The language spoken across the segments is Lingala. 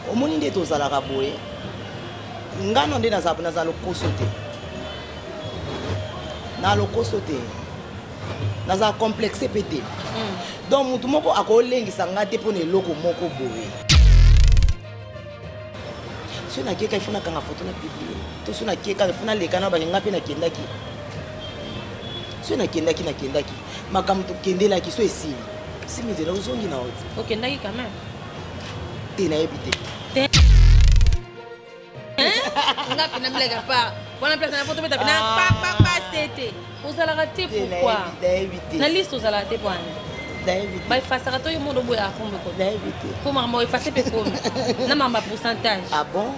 Au monde nde tozalaka boye ngano nde naza lokoso te na lokoso te naza complexe pe te donc mutu moko akolengisa nga te mpo na eloko moko boye so nakeka ifo nakanga foto na publie to so nakeka ifo naleka na bangenga mpe nakendaki so nakendaki makambo tokendelaki so esili simizela ozongi na oti okendaki quand même te nayebi te nga pena blague pa wana place na photo beta pena pa c'était ozalaka te pourquoi na liste ozalaka te bwana baefasaka to yo mondo boya akombe ko po makambo efase pe komi na makambo pourcentage ah bon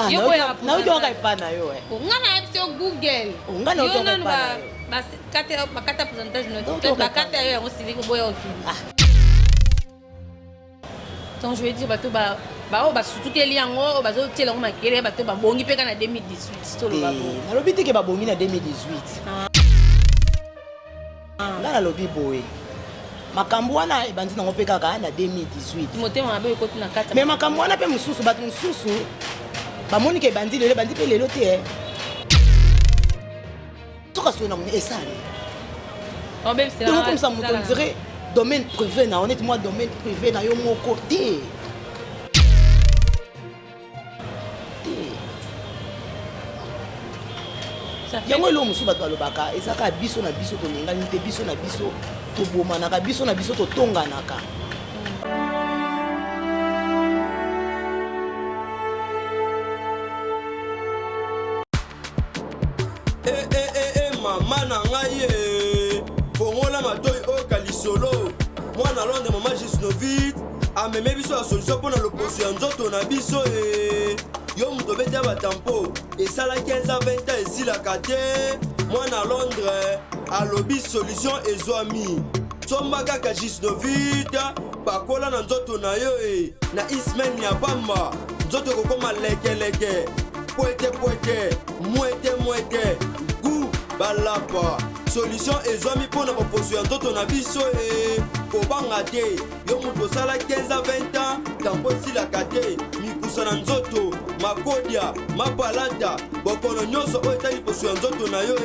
yo boya nauki waka epa na yo nga na yebi te google nga na yo nanu bakata pourcentage no bakata yo yango siliki boya okili donc je veux dire bato bao basutukeli yango bazotiela yango makele bato babongi mpe kaka na 2018 toloba boye nalobi teke babongi na 2018 nga nalobi boye makambo wana ebandi nango mpe kaka na 2018 motema mabe ekoti na kati mais makambo wana mpe mosusu bato mosusu bamoni ke ebandi lelo ebandi mpe lelo te soka soyo na moni esali donc comme ça moto on dirait domaine privé na honnêtement domaine privé na yo moko te yango elo mosusu bato balobaka ezaka biso na biso tolingani te biso na biso tobomanaka biso na biso totonganaka mama na ngai fongola matoi oyo kalisolo mwana londe mama Gisnovit ameme biso ya solution mpona loposo ya nzoto na biso yo moto obeti ya batampo esala 15 ans 20 ans esilaka te mwana Londres alobi solution ezwami somba kaka Gisnovit pakola na nzoto na yo na ismen ya pamba nzoto kokoma lekeleke pwete mwete gu balapa solution ezwami mpona baposo ya nzoto na biso kobanga te yo moto osala 15 ans 20 ans tampo esilaka te mikusa na nzoto makodia mapalata bokono nyonso oyo etali poso ya nzoto na yo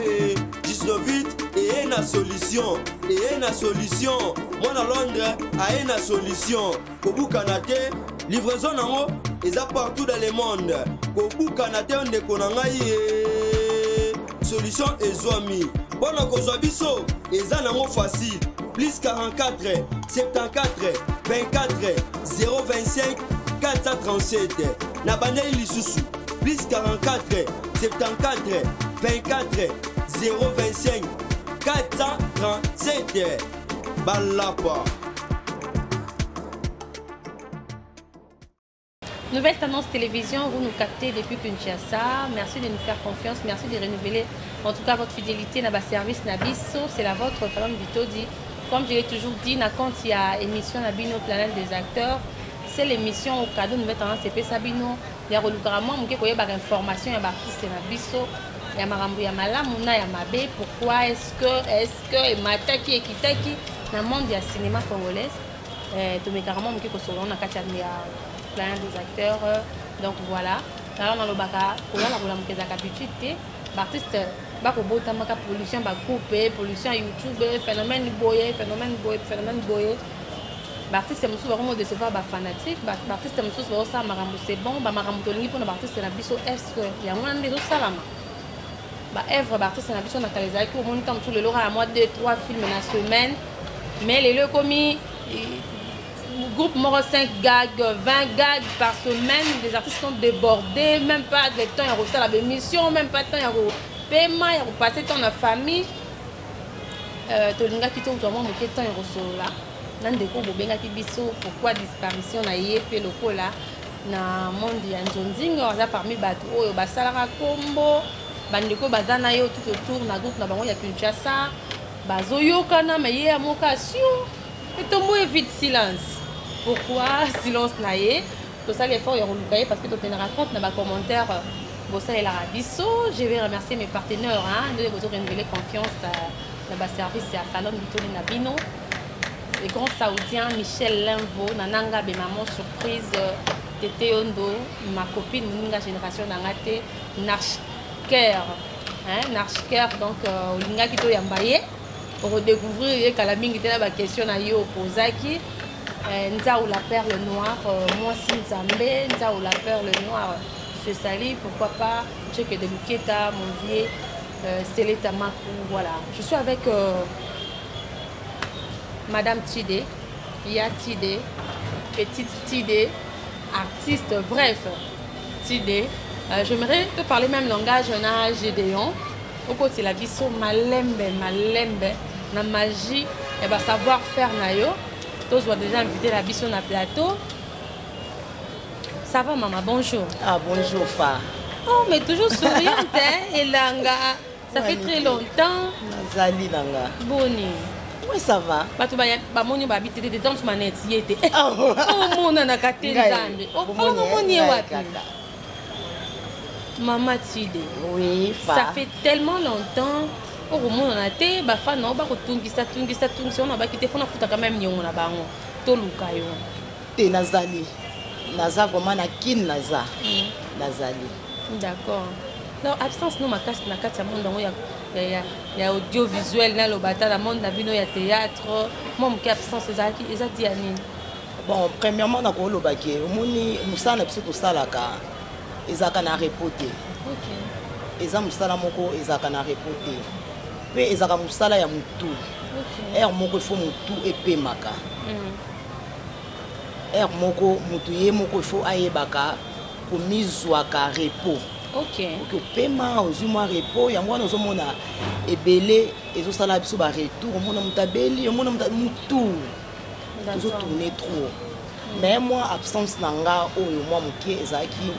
Gisnovit eye na solution mwana Londres aye na solution kobukana te livraison nango eza partout dans le monde kobukana te ndeko na ngai solution ezwami mpona kozwa biso eza nango facile plus 44 74 24 025 437 na bandeli lisusu plus 44 74 24 025 437 balapa. Nouvelle Tendance Télévision, vous nous captez depuis Kinshasa. Merci de nous faire confiance, merci de renouveler en tout cas votre fidélité dans votre service Nabiso. C'est la vôtre, Fallon Vito dit. Comme je l'ai toujours dit, quand il y a émission Nabino Planète des acteurs, c'est l'émission au cadeau Nouvelle Tendance CP Sabino. Il y a relougrament, il y a information, il y a artiste Nabiso, il y a Marambu, il y a Malamuna, il y a Mabé. Pourquoi est-ce que et Mataki et Kitaki dans le monde du cinéma congolais, tout mes carrément, il y a Planète des acteurs, donc voilà. Alors dans le baka, on a la habitude, l'artiste bako bota maka pollution ba couper, pollution YouTube, phénomène boyé. L'artiste musu ba vraiment décevoir ba fanatique, l'artiste musu ba ça marambo c'est bon, ba marambo tolingi pour l'artiste na biso est-ce que ya mwana ndezo salama. Ba œuvre l'artiste na biso na kaleza ki au moins tant tout le lora à moi 2-3 films na semaine, mais les le commis groupe mort 5 gags, 20 gags par semaine, les artistes sont débordés, même pas de temps à refaire la émission, même pas de temps à paiement, à passer temps en famille. Tolinga qui tombe vraiment mais temps à recevoir là. Nandeko bobenga ki biso pourquoi disparition na yepé loko là na monde ya nzonzingo aza parmi bato oyo basalaka kombo bandeko bazana yo tout autour na groupe na bango ya Kinshasa bazoyokana mais ye amocation et tombo vite silence. Pourquoi silence naïe? Tout ça l'effort est reloué parce que tu te racontes dans ma commentaire Bossa et l'Arabiso. Je vais remercier mes partenaires de vous renouveler confiance dans ma service à Fallon Vitoli Nabino. Les grands saoudiens Michel Limvo, Nananga Bemamon Surprise Tété Yondo, ma copine, une génération d'Angate, Narchker. Narchker, donc, Olinga Kito Yambaye, pour redécouvrir Kalamingi, il y a une question à yo Kozaki. Nza ou la perle noire, moi si Nzambe, Nza ou la perle noire, je salue, pourquoi pas, Tchèque de Luketa, mon vieux, Steleta Makou, voilà. Je suis avec Madame Tidé, Ya Tidé, petite Tidé, artiste, bref, Tidé. J'aimerais te parler même langage na Gédéon, au côté la vie sur malembe, la magie, et bah savoir faire nayo. Tous ont déjà invité la vie sur le plateau. Ça va maman, bonjour. Ah bonjour Fa. Oh mais toujours souriante hein, Elanga. Ça fait très longtemps. Nazali Nanga. Boni. Oui ça va. Batu ba moni ba bitete de temps manette yete. Oh mon na katenza. Oh moni wapi. Maman Tide. Oui Fa. Ça fait tellement longtemps. Oh mon na te ba fa no ba ko tungisa on ba kite fona futa quand même nyongo na bango. To luka yo. Te Nazali. Naza vraiment na kin naza. Nazali. D'accord. Non, absence non ma casse na kati ya monde ya audiovisuel na lobata la monde na bino ya théâtre. Moi mon absence eza diani. Bon, premièrement na ko lobaki, omoni musana biso to salaka. Ezaka na repoter. OK. Eza musala moko ezaka na repoter. Pe ezaka musala ya mutu. OK. Moko fo mutu epemaka. Moko mutu ye moko fo ayebaka komizwaka repos. OK. Ok, pema ozuma repos ya mwana ozomona ebele ezosala biso ba retour omona mutabeli omona mutu. Toujours tourner trop. Mais moi absence nanga oyo moi mukie ezaki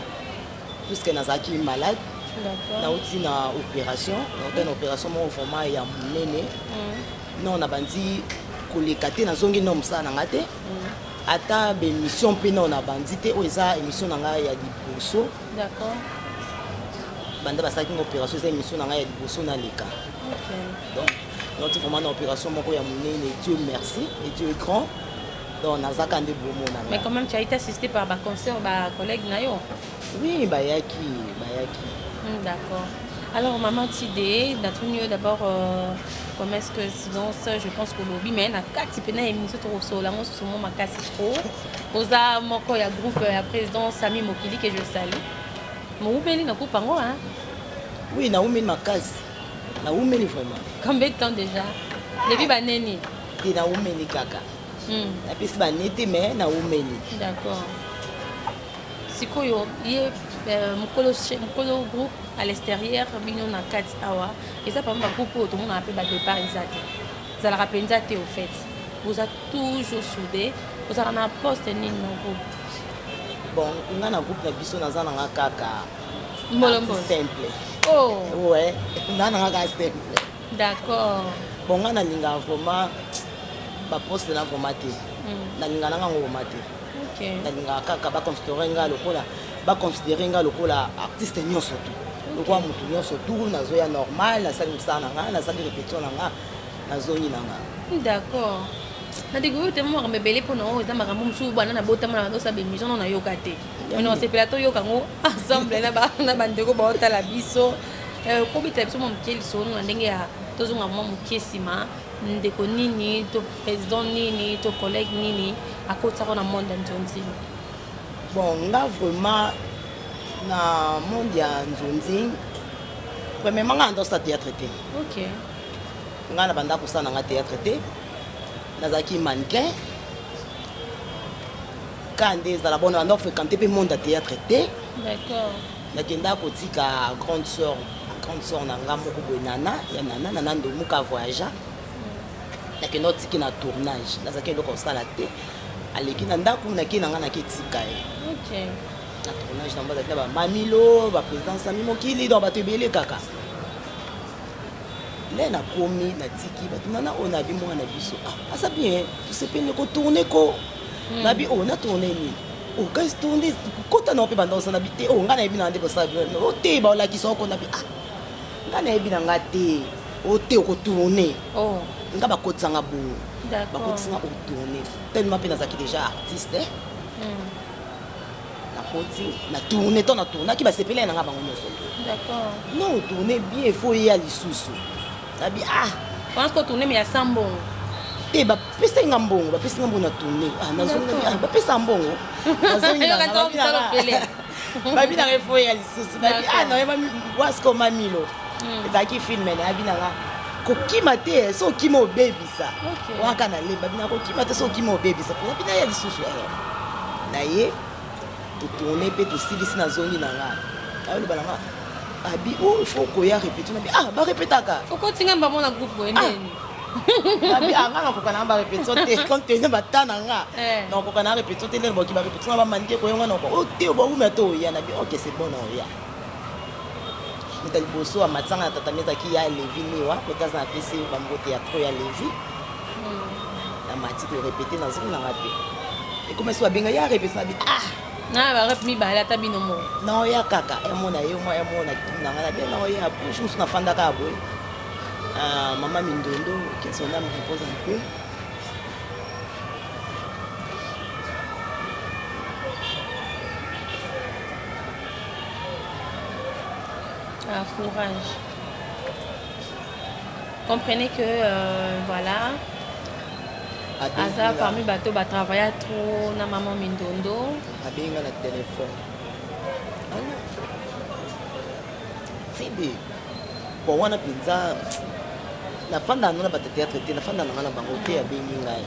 puisque nazaki malade. D'accord. Na outi na opération, na une opération mo vraiment ya munene. Non na bandi koleka te nazongi no musana ngate. Ata be mission pe non na bandi te o eza émission nanga ya liboso. D'accord. Banda basaki une opération eza émission nanga ya liboso na leka. OK. Donc notre vraiment na opération moko ya munene, Dieu merci et Dieu est grand. Donc nazaka nde bomo na. Mais quand même tu as été assisté par ba concert ba collègue nayo. Oui, bayaki. D'accord. Alors, maman Tidé, d'abord, comment est-ce que sinon, ça, je pense que l'objet, mais il y a 4 types d'émissions trop sur la moi, sur ma casse trop. Osa, mon corps, il y a groupe, il y a président Sami Mokili que je salue. Mais où est-ce que tu as Oui, na oumeli ma case. Na oumeli vraiment. Combien de temps déjà? Depuis Baneni. Et na oumeli kaka. La piste banete, mais na oumeli. D'accord. Si quoi, il y a un groupe à l'extérieur, il y a 4 awa. Et ça, par exemple, un groupe où tout le monde a appelé départ, ça le rappelle au fait. Vous êtes toujours soudés. Vous avez un poste ni dans le groupe. Bon, on a un groupe de biso dans un kaka. Simple. Oh. Ouais, on a un kaka simple. D'accord. Bon, on a un vraiment ba poste na vraiment te. Na linga na ngoma te. OK. Na linga kaka ba considérer nga lokola artiste nyonso tu. Lokwa mutu nyonso tu nazo ya normal na sali musana nga na sali répétition nga na zoni nga. D'accord. Na découvrir tellement me belé pour nous dans ma maman sou bana na bota na ndo sa bémission na yoka te. Non c'est plateau yoka ngo ensemble na bandeko ba otala biso. Ko bita biso mo mkieli so na ndenge ya tozonga mo mkiesima ndeko nini to président nini to collègue nini akota ko na monde ntonzi. Bon, nga vraiment na monde ya nzonzi premièrement nga ndosa théâtre te. OK. Nga na banda ko sana nga théâtre te. Nazaki mannequin. Quand des à la bonne on fréquenter pe monde ya théâtre te. D'accord. Nakenda ko tika grande sœur na nga moko boy nana ndo muka voyager. Nakenda tiki na tournage. Nazaki ndoko sala te. Aleki na ndako naki na nga na ketika ye. OK. Na tournage na mbala ba Mamilo, ba président Sami Mokili donc ba tebele kaka. Là na komi na tiki ba tunana ona bi mwana biso. Ah, ça bien, c'est peine ko tourner ko. Na bi ona tourner ni. O guys tourner kota na pe banda osana bité. O nga na bi na ndeko sa bi. O te ba ola ki so ko na bi. Ah. Nga na bi na nga te. O te ko tourner. Oh. Nga ba kotsanga bo. D'accord. Ba kotsanga o tourner. Tellement pe nazaki déjà artiste. Na nakoti na tourné to na tourna ki basepele na nga bango nyonso. D'accord. Non tourné bien il faut y aller lisusu. Nabi ah Pense que tourner mais ya sambon. te bapesa nga mbongo bapesa nga mbongo na tourné nazongi bapesa mbongo nazongi babi nanga efo ya lisusu babi nayeba wasko mamilo ezalaki filme nayabi nanga kokima te so okima obebisa waka na lemba bina kokima te so okima obebisa mpo bina ya lisusu na ye totourne mpe tosilisi nazongi nanga ayoloba nanga abi o il faut koya répéte nabi barépétaka okotinga mbamo na groupe boyeneni anga nakoka na ba répétition te compte tenu bata na nga nakoka na répétition te ndenge boki ba répétition ba manike koyonga nako o te obawuma to oya nabi ok c'est bon na oya mitali boso a matsanga na tata mezaki ya Levi niwa kotaza na pese ba mbote ya tro ya Levi na mati to répéter na zone na raté et comme ça benga ya répétition nabi na ba rep mi ba la tabino mo na oya kaka ya mona yo mo ya mona na nga na bien na oya push na fanda ka boy. Maman Mindondo, que son âme repose un peu. Courage. Comprenez que voilà, Aza parmi bateau va travailler trop na maman Mindondo. Abenga na téléphone. C'est bien. Pour wana pinza na fanda nona ba théâtre te na fanda na ngana bango te abengi ngai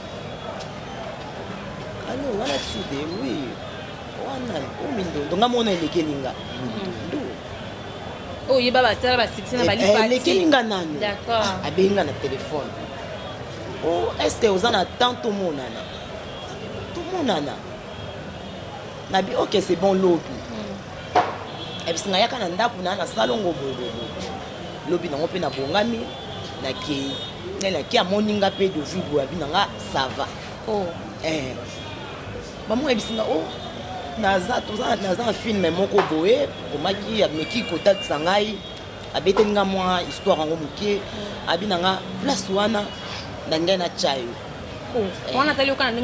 allo wana tside oui wana o Mindondo ngamona elekelinga ndo oh yeba ba tsala ba sixina ba lipati elekelinga nani d'accord abenga na téléphone oh est-ce que ozana tanto monana tout monana na bi ok c'est bon lobi et puis singa yaka na ndaku na salongo bobo lobi nango pe na bongami na ki amoninga pe de vue boya binanga ça va maman ebisinga naza film moko boye omaki ameki kotatisa ngai abetelinga mwa histoire yango moke abinanga place wana na ngai na chayo wana tali okana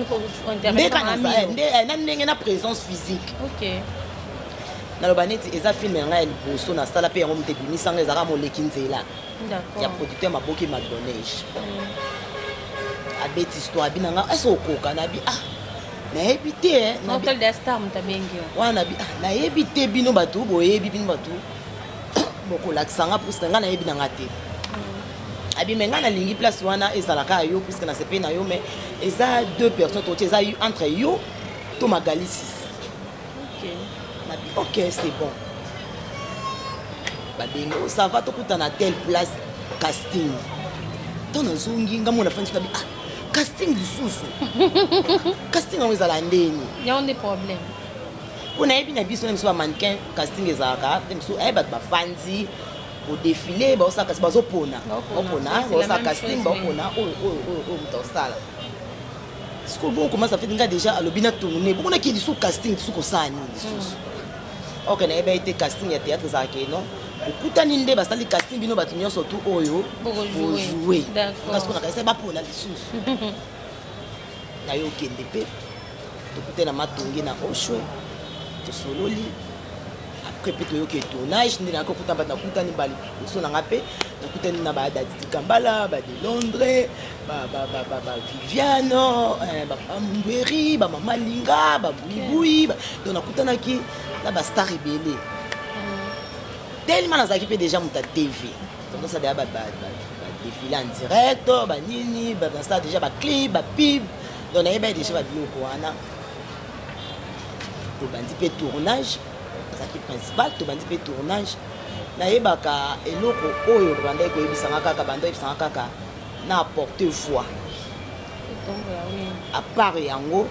na ndenge na présence physique naloba neti eza filme ya ngai ya liboso nasala mpe yango moto ebimisanga ezalaka moleki nzela ya producteur maboki madonage abeti histoire abinanga ese okoka nabi nayebi te wana nabi nayebi te bino bato boyebi bino bato bokolakisanga puisque ngai nayebi nanga te abi me ngai nalingi place wana ezalaka yo puisque nasepe na yo mais eza deux personnes toti eza entre yo to Magali 6 ok c'est bon babenga ça va tokuta na telle place casting ton azongi ngamona fandi tabi casting lisusu casting yango ezala ndeni ya on des problèmes kuna yebi na biso na miso ba mannequin casting ezalaka miso bato bafandi au défilé baosaka bazopona baosaka casting baopona oyo moto osala sikoyo bon commence à faire nga déjà alobi na tourné bokona ki lisusu casting lisusu kosala nini lisusu ok na yeba ete casting ya théâtre ezalaka non okutani nde basali casting bino bato nyonso tu oyo bojoue kasi kona kasi bapona lisusu na yo okende mpe tokute na matongi na oshwe tosololi après mpe toyoki tournage nde nayaki okuta bato nakutani baliboso nanga mpe nakutani na badaditi kambala bade londres baviviano bambweri bamama linga babuibui donc nakutanaki na bastar ebele tellement nazalaki mpe déjà moto ya tv donc ça deya badéfile en direct banini bastar déjà baclip bapib donc nayeba déjà babiloko wana tobandi mpe tournage azalaki principal tobandi mpe tournage nayebaka eloko oyo bandaki koyebisanga kaka bando oyebisanga kaka na apporte voix à part yango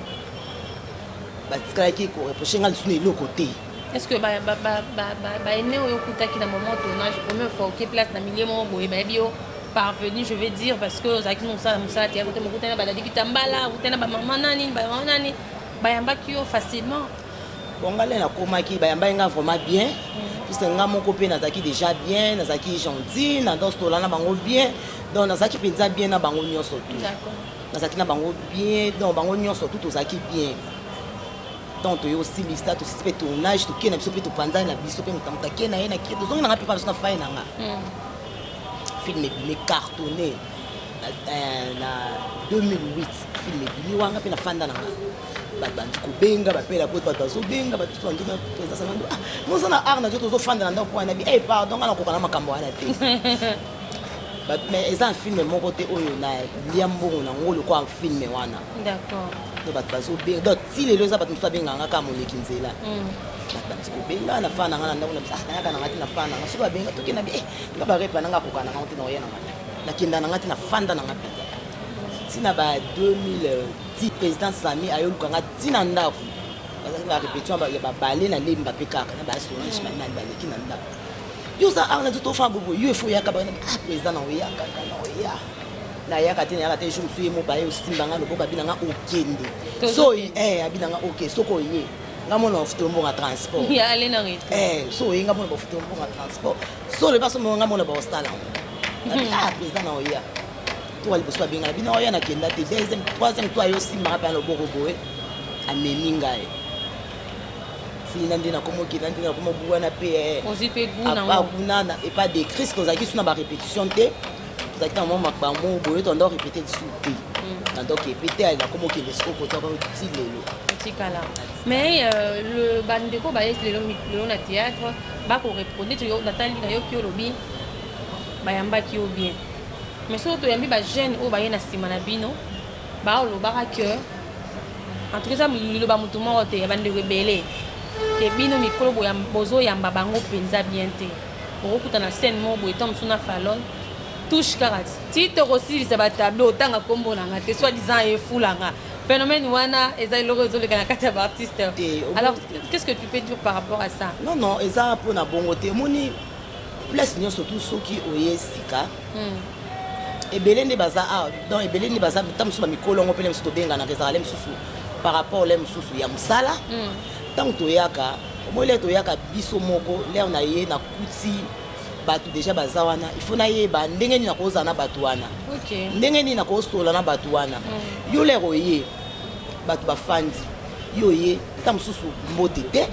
batikalaki koreproche nga lisusu na eloko te est-ce que baene oyo okutaki na moment tournage première fois oke place na milieu moko boye bayebi yo parvenu je vais dire parce que ozalaki mosala te yakote mokutana badadiki tambala okutana bamama nani bayambaki yo facilement bongale nakomaki bayambai nga vraiment bien puisque nga moko mpe nazalaki déjà bien nazalaki gentil na danse tolana bango bien donc nazalaki mpenza bien na bango nyonso tu nazalaki na bango bien donc bango nyonso tu tozalaki bien temps to yo silista to sipe tournage to kena biso pe to panza na biso pe mutamuta kena ye na ki to zonga na pe pa biso na faille na nga film ebile cartonné na 2008 film ebili wanga pe na fanda na nga bandi kobenga bapela po bato bazobenga bato bandi na présence na ndo moza na art na jo tozofanda na ndako wana bi pardon nga nakoka na makambo wana te mais eza un film moko te oyo na lia mbongo na ngolo kwa film wana d'accord donc bato bazobenga donc ti lelo eza bato mosusu babenganga kaka moleki nzela bato bandi kobenga na fanda nga na ndako na biso nayaka na nga te na fanda nga soki babenga tokenda bi nga barepa nanga akoka na nga te na oya na nga nakenda na nga te na fanda na nga mpenza tina ba 2010 président Sami ayoluka nga tina ndako bazali ba répétition ya babale na lemba pe kaka na basorange na baleki na ndako yo za arna to fa bobo yo efo yaka ba président na oya kaka na oya na yaka te na yaka te jour suye mo ba yo simbanga loboka bina nga okende so abina nga okay soko ye nga mona ofuto mbonga transport ya ale na rito so ye nga mona ofuto mbonga transport so le baso mo nga mona ba hostal président na oya toi le bosso benga bina oya na kenda te deuxième troisième toi yo simba pa loboko boye amemi ngai sina ndina komo kina ndina komo buwana pe ozi pe guna pas guna et pas des crises qu'on a qui sont na ba répétition te ça qui moment makbamo boye to ndo répéter dessus te donc répéter na komo ke lesko ko to ko tilelo tikala mais le bandeko ba est le na théâtre ba ko répondre to yo natali na yo ki olobi bayamba ki o bien mais surtout yambi ba jeune o baye na sima na bino ba o lo ba que en tout cas le ba mutu moko te bande rebelle ke bino mikolo bozo yamba bango penza bien te okuta na scène mo bo etam suna falon touche karat ti to aussi ça ba tableau tanga kombo na ngate soit disant e fulanga phénomène wana eza iloko zo le kana kata ba artiste alors qu'est-ce que tu peux dire par rapport à ça non eza po na bongo te moni place nyo surtout soki oyesika ebele nde baza donc ebele nde baza tamusu ba mikolo ngo pele msuto benga na kezala msusu par rapport le msusu ya musala tant toyaka omole toyaka biso moko leo na ye na kuti batu déjà baza wana il faut na ye ba ndenge ni na koza na batu wana ndenge ni na kostola na batu wana yo lero ye batu bafandi yo ye tamusu mbote te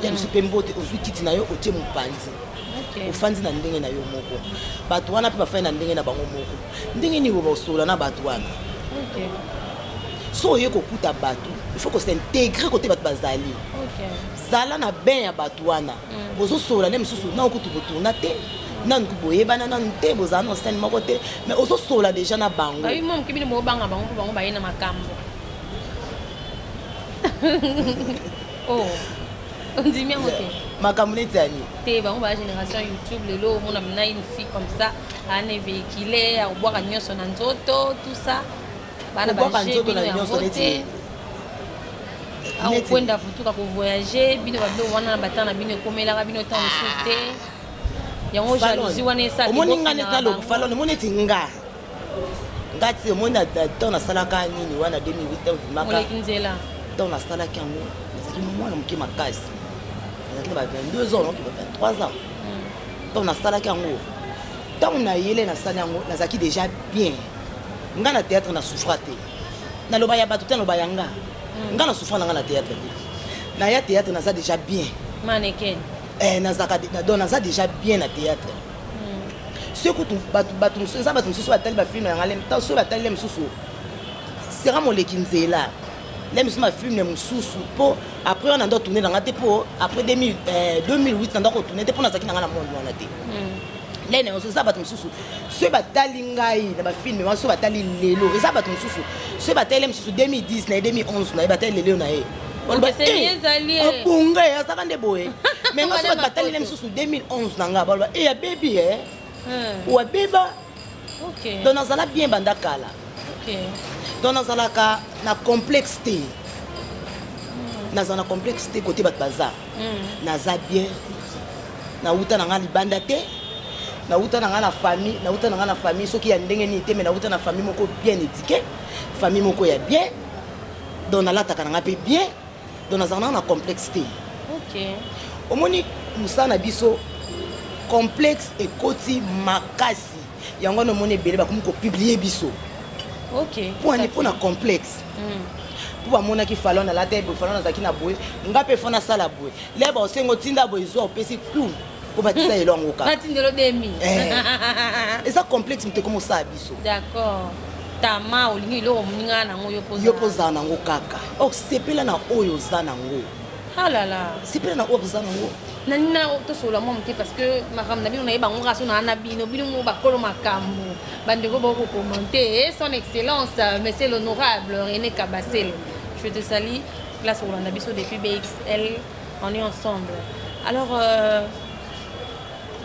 ya msusu pe mbote ozwi kiti na yo otie mupanzi ofandi na ndenge na yo moko bato wana pe bafai na ndenge na bango moko ndenge ni bosola na bato wana so oye kokuta bato il faut s'intégrer côté bato bazali zala na ben ya bato wana bozosola ne mosusu na okutu botourna te nanu boyebana nanu te bozala na scène moko te mais ozosola déjà na bango mom kibini bobanga bango mpo bango baye na makambo ondimi yango te makambo neti ani te bango baya génération YouTube lelo omona mna une fille comme ça ane véhicule akobwaka nyonso na nzoto tout ça bana baje bino yango te akokwenda futuka kovoyage bino babilo wana na batana na bino ekomelaka bino ntan mosusu te yango jalousie wana esali omoni nga neti naloba falone omoni neti nga ti omoni ntan nasalaka nini wana 2008 moleki nzela ntan nasalaki yango ezalaki mwana moke makasi ezalaki na ba 22 ans noki ba 23 ans ntan nasalaki yango ntango nayele nasali yango nazalaki déjà bien nga na théâtre na souffra te naloba ya bato te naloba ya nga nga na souffra na nga na théâtre te naya théâtre naza déjà bien mannequin donc naza déjà bien na théâtre soki bato mosusu eza bato mosusu batali bafilme yanga ntango soki batali le mosusu sera moleki nzela le mosusu bafilme mosusu mpo après wana ndo tourne nanga te mpo après 2008 nanda kotourne te mpo nazalaki nanga na monde wana te lene oso eza bato mosusu soki batali ngai na bafilme wana soki batali lelo eza bato mosusu soki batali le mosusu 2010 na ye 2011 na ye batali lelo na ye abunga ye azaka nde boye mais nga soki bato batali le mosusu 2011 na nga baloba e abebi e wabeba donc nazala bien banda kala donc nazalaka na complexe te naza na complexe te kote bato baza naza bien nauta na nga libanda te nauta na nga na famille soki ya ndenge nini te mais nauta na famille moko bien éduquée famille moko ya bien donc nalataka na nga mpe bien donc nazala na complexe te omoni mosala na biso complexe ekoti makasi yango wana omoni ebele bakomi kopublie biso mpona complexe po bamonaki falon na lata boye falon azalaki na boye nga mpe fo nasala boye le baosengo tinda boye zwa opesi clown po batisa elo yango kaka batindelo 2000 eza complexe moto ekoma osala biso d'accord tama olingi eloko moninga nango yo mpo ozala nango kaka sepela na oyo oza nango alala sepela na oyo oza nango nanina tosola mwa moke parce que makambo na bino naye bango kaka so naa na bino bino bakolo makambo bandeko bakokommente son excellence monsieur l'honorable René Kabasele je te salue place olanda biso depuis BXL on est ensemble alors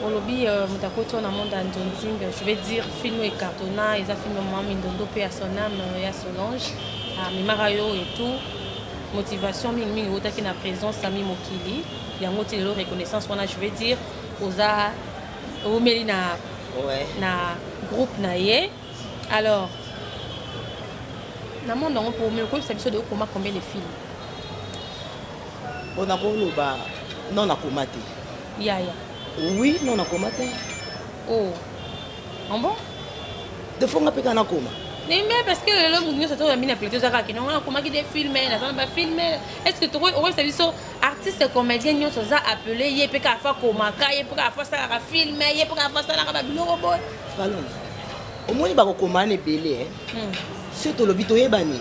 olobi moto akoti wana monde andonting je vais dire film ecartona eza film mwa mindondo mpe ya son âme ya Solange amemaka yo et tout motivation mingimingi eutaki na présence Sami Mokili yango ti lelo reconnaissance wana je vais dire oza omeli na groupe na ye alors na monde yango mpo omeli koyebisa biso de okoma combien de film mpona koloba non nakoma te yaya oui non nakoma te oh en bon defo nga mpe kaka nakoma mais parce que lelo moto nyonso toyambi na plateau ezaka kende ngo nakomaki de filme naza na bafilme est ce que okoyebisa biso artiste comédien nyonso oza appelé ye mpe kaka fa komaka ye mpe kaka fa asalaka filme ye mpe kaka fa asalaka babiloko boye falon omoni bakokomana ebele so tolobi toyeba nini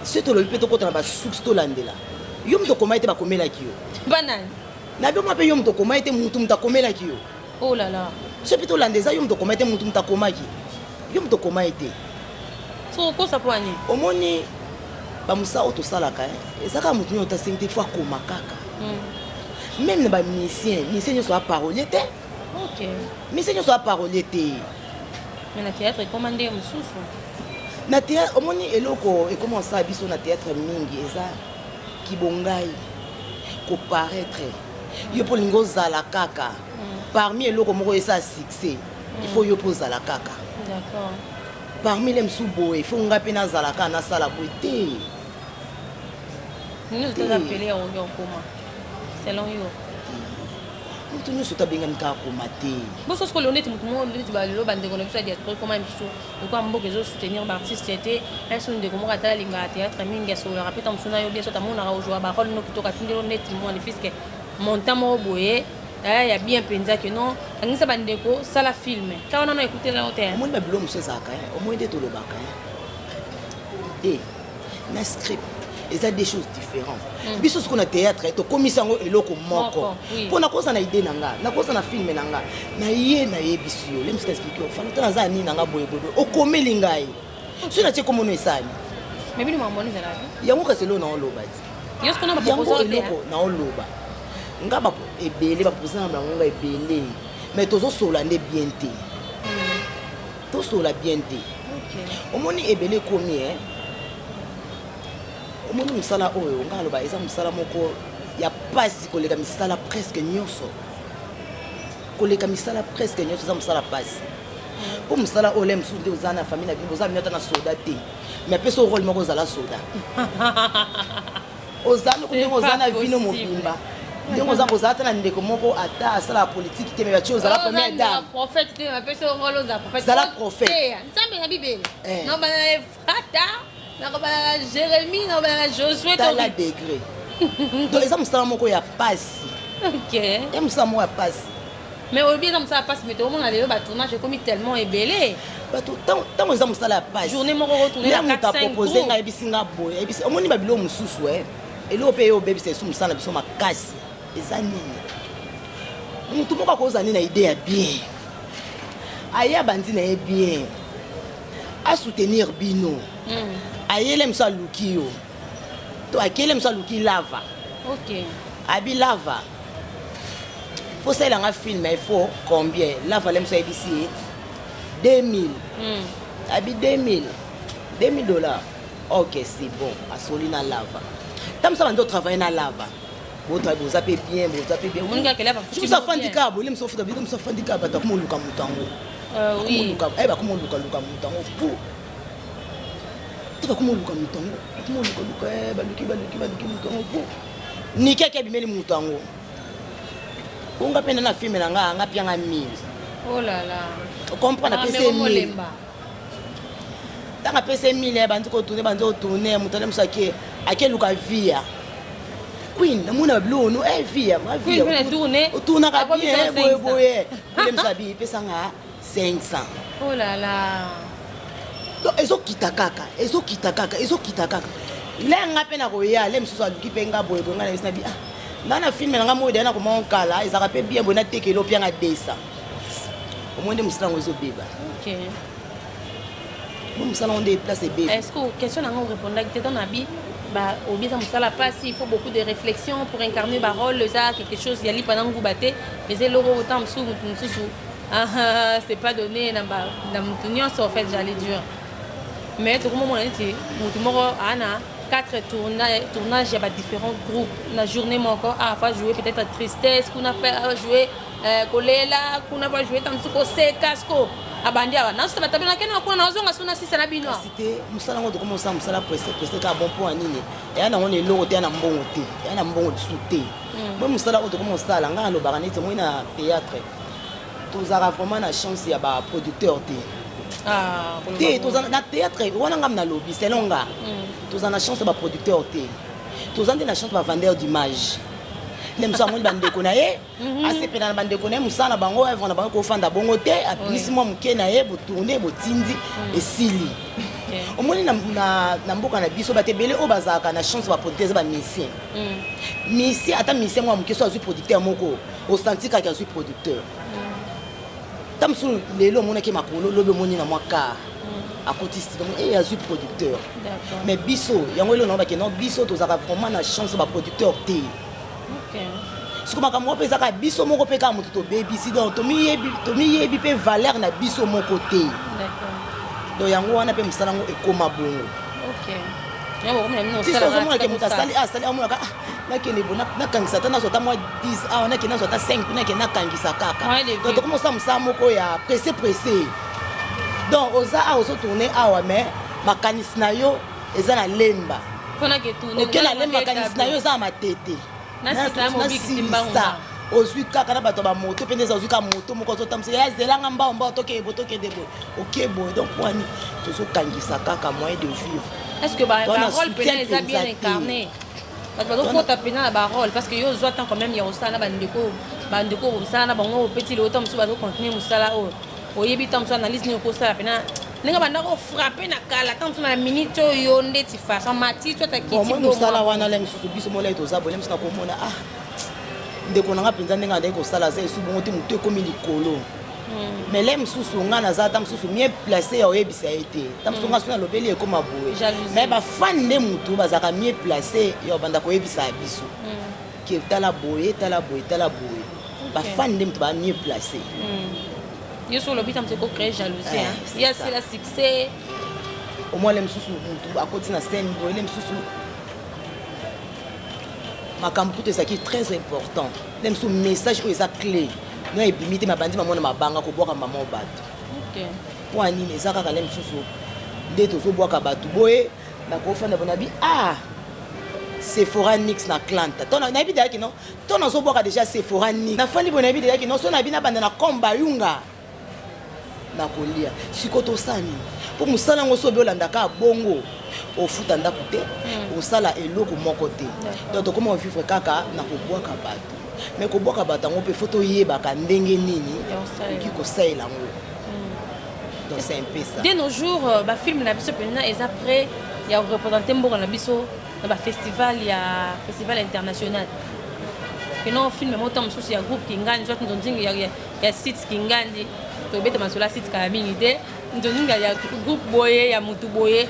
so tolobi mpe tokota na basuki tolandela yo moto okomai te bakomelaki yo banani na bioma mpe yo moto okomai te mutu moto akomelaki yo oh là là so mpe tolanda eza yo moto okomai te mutu moto akomaki yo moto okomai te sokokosa po ani omoni bamusala oyo tosalaka eza kaka motu nyonso tasengi te fo akoma kaka même na bamusicien nyonso aparolier te musicien nyonso aparolier te mais na théâtre ekoma nde mosusu na théâtre omoni eloko ekoma osala biso na théâtre mingi eza kibongai koparaître yo mpo olingi ozala kaka parmi eloko moko eza succès il faut yo mpo ozala kaka d'accord parmi les mosusu boye fo nga mpe nazala kaka nasala boye te nini tozapele yango okoma selon yo moto nyonso tabengami kaka koma te boso siko leo neti motu moko neti balelo bandeko na biso ya diaspora ekoma biso lokola mboka ezosoutenir baartiste ete so ndeko moko atala alingaka théâtre mingi asololaka mpe ta mosu na yo bien so tamonaka ojwa barole no kitoko atindelo neti mwana fiske montant moko boye ya bien mpenza ke non angisa bandeko sala filme ta wana no ekutela yo te omoni babilo mosu ezalaka omoni nde tolobaka ide na script eza des choses différentes biso siko na théâtre tokomisa yango eloko moko mpo nakoza na ide na nga nakoza na filme na nga nayebisi yo lemisi explike ofana ta naza nini na nga boyeboye okomeli ngai so natie komono esani yango kasi eloko naoloba ti yango eloko naoloba nga ebele baposa na bango nga ebele mais tozosola nde bien te tosola bien te omoni ebele ekomi omoni mosala oyo nga aloba eza mosala moko ya pasi koleka misala presque nyonso eza mosala pasi mpo mosala oyo le mosusu nde oza na famille na bino oza bino ata na soda te mais apesa role moko ozala soda oza loko ndenge oza na vino mobimba ndenge oza kozala ata na ndeko moko ata asalaka politiki te me batie ozala première dame zala prophète nzambe na bibele nobana na efrata nakobana na jérémie nobana na josué tala degré donc eza mosala moko ya pasi ya mosala moko ya pasi mais oyebi eza mosala ya pasi mais tokomona lelo batournage ekomi tellement ebele bato ntango eza mosala ya pasi journée moko retourne na 4-5 jours nga yebisi nga boye yebisi omoni babilo mosusu eloko mpe ye obebisa esu mosala na biso makasi eza nini motu moko akoza nini na ide ya bien aya bandi na ye bien asoutenir bino ayele mosu aluki yo to akele mosu aluki lava abi lava po salelanga filme ifo combien lava le mosu ayebisi ye 2000 abi 2000 $2000 ok c'est bon asoli na lava ta mosu abandi otravaille na lava boza mpe bien mosu afandika boye le mosu afandika bato akomoluka moto yango bakomolukaluka moto yango po to bakomoluka moto yango bakomolukaluka baluki moto yango po niki aki abimeli moto yango onga mpe na filme na nga anga mpe anga 1000 oh là là comprendre apesa 1000 tanga pese 1000 bandi ko tourner mutale musake akeluka via Queen namuna blono via ma via tourner ka bien boye kule musabi pesa nga 500. Oh là là. Donc ezokita kaka lenga pena koya le msusu aluki penga boye bonga na bisna bi nana film nga mo dena ko mon kala ezaka pe bien bona tekelo pia nga desa omonde musala ngozo beba. OK. Musala on déplace beba. Est-ce que question na ngo répondre que ton habit bah au bien ça musala passe il faut beaucoup de réflexion pour incarner ba rôle ça quelque chose yali pendant ngubate mais c'est l'euro autant msusu c'est pas donné na mtunyo ça en fait j'allais dire mais tout le monde dit mutumoro ana 4 tournages il y a différents groupes la journée moi encore à fois jouer peut-être tristesse qu'on a fait jouer kolela qu'on a pas jouer tant que c'est casco abandia na ça tabana kena ko na ozonga suna sisa na bino c'était musala ngo comment ça musala presser ka bon point nini ya na on est logo te na mbongo te ya na mbongo souté moi musala ngo comment ça la nga lo baranete moi na théâtre tous ara vraiment na chance ya ba producteur te tous na théâtre wana ngam na lobby c'est longa tous na chance ba producteur te tous na chance ba vendeur d'image nem ça mon bande ko na ye assez pena bande ko na musana bango œuvre na bango ko fanda bongo te apisi moi muke na ye bo tourner bo tindi et sili omoni na mboka na biso batebele o bazaka na chance ba producteur ba musicien musicien ata musicien moi muke so azui producteur moko au senti ka azui producteur tamsu lelo mona ke makolo lobe moni na mwaka akotiste donc et azui producteur mais biso yango lelo na ba ke non biso tozaka vraiment na chance ba producteur te. OK. Siko makambo pesa ka biso moko pe ka mutu to baby si donc to mi yebi pe valeur na biso moko te. D'accord. Donc yango wana pe musala ngo ekoma bongo. OK. Yango comme nous si so mona ke muta sali amona ka na ke ne bona na kangisa ta na so ta moi 10 na ke na so ta 5 na ke na kangisa kaka. Donc to komo sa musala moko ya pressé. Donc oza ozo tourner awa mais makanisi na yo eza na lemba. Fona ke tourner. OK na lemba makanisi na yo eza matete. Na sisa mo biki timbanga. Ozui kaka na bato ba moto pe ndeza ozui ka moto moko zo tamse ya zelanga mbamba toke debo. OK boy donc wani tozo kangisa kaka moyen de vivre. Est-ce que ba rôle pénal est bien incarné? Parce que faut taper dans la rôle parce que yo zo tant quand même ya osala bandeko osala bango petit le autant msuba zo continuer musala o yebi tam so analyse ni ko sala pena ninga banda ko frapper na kala tant so na minute yo ndeti façon mati to ta kiti do musala wana le msusu biso mola ito za bolem sina ko mona ndeko nanga penza ndenge ndeko sala za esu bongo te mutu ekomi likolo mais le msusu nga na za tam msusu mieux placé ya oyebisa ete tam msusu nga suna lobeli ekoma boye mais ba fan de mutu bazaka mieux placé ya banda ko yebisa biso ke tala boye ba fan de mutu ba mieux placé yo sur le but amteko créer jalousie il y a c'est la succès au moins le msusu mutu akoti na scène boye le msusu makambo tout ça qui est très important même ce message où est clé non et bimite mabandi mamona mabanga ko boka maman bato OK pour nini ezaka kala msusu nde tozo boka bato boye na ko fanda bonabi Sephora Nix na Klanta tona na bidaki non tona zo boka déjà Sephora Nix na fandi bonabi déjà non so na bina banda na komba yunga na kolia sikoto sani pour musala ngo so bolanda ka bongo ofuta ndako te osala eloko moko te donc comment vivre kaka na kobwaka bato mais kobwaka bato ngo pe photo yebaka ndenge nini ki ko saela ngo donc c'est un peu ça de nos jours ba film na biso pena et après il y a représenter mboka na biso na ba festival ya festival international que non film moto msusu ya groupe kingani soit ndonzingi ya site kingani to beta masola site ka mingi de ndonzinga ya groupe boye ya mutu boye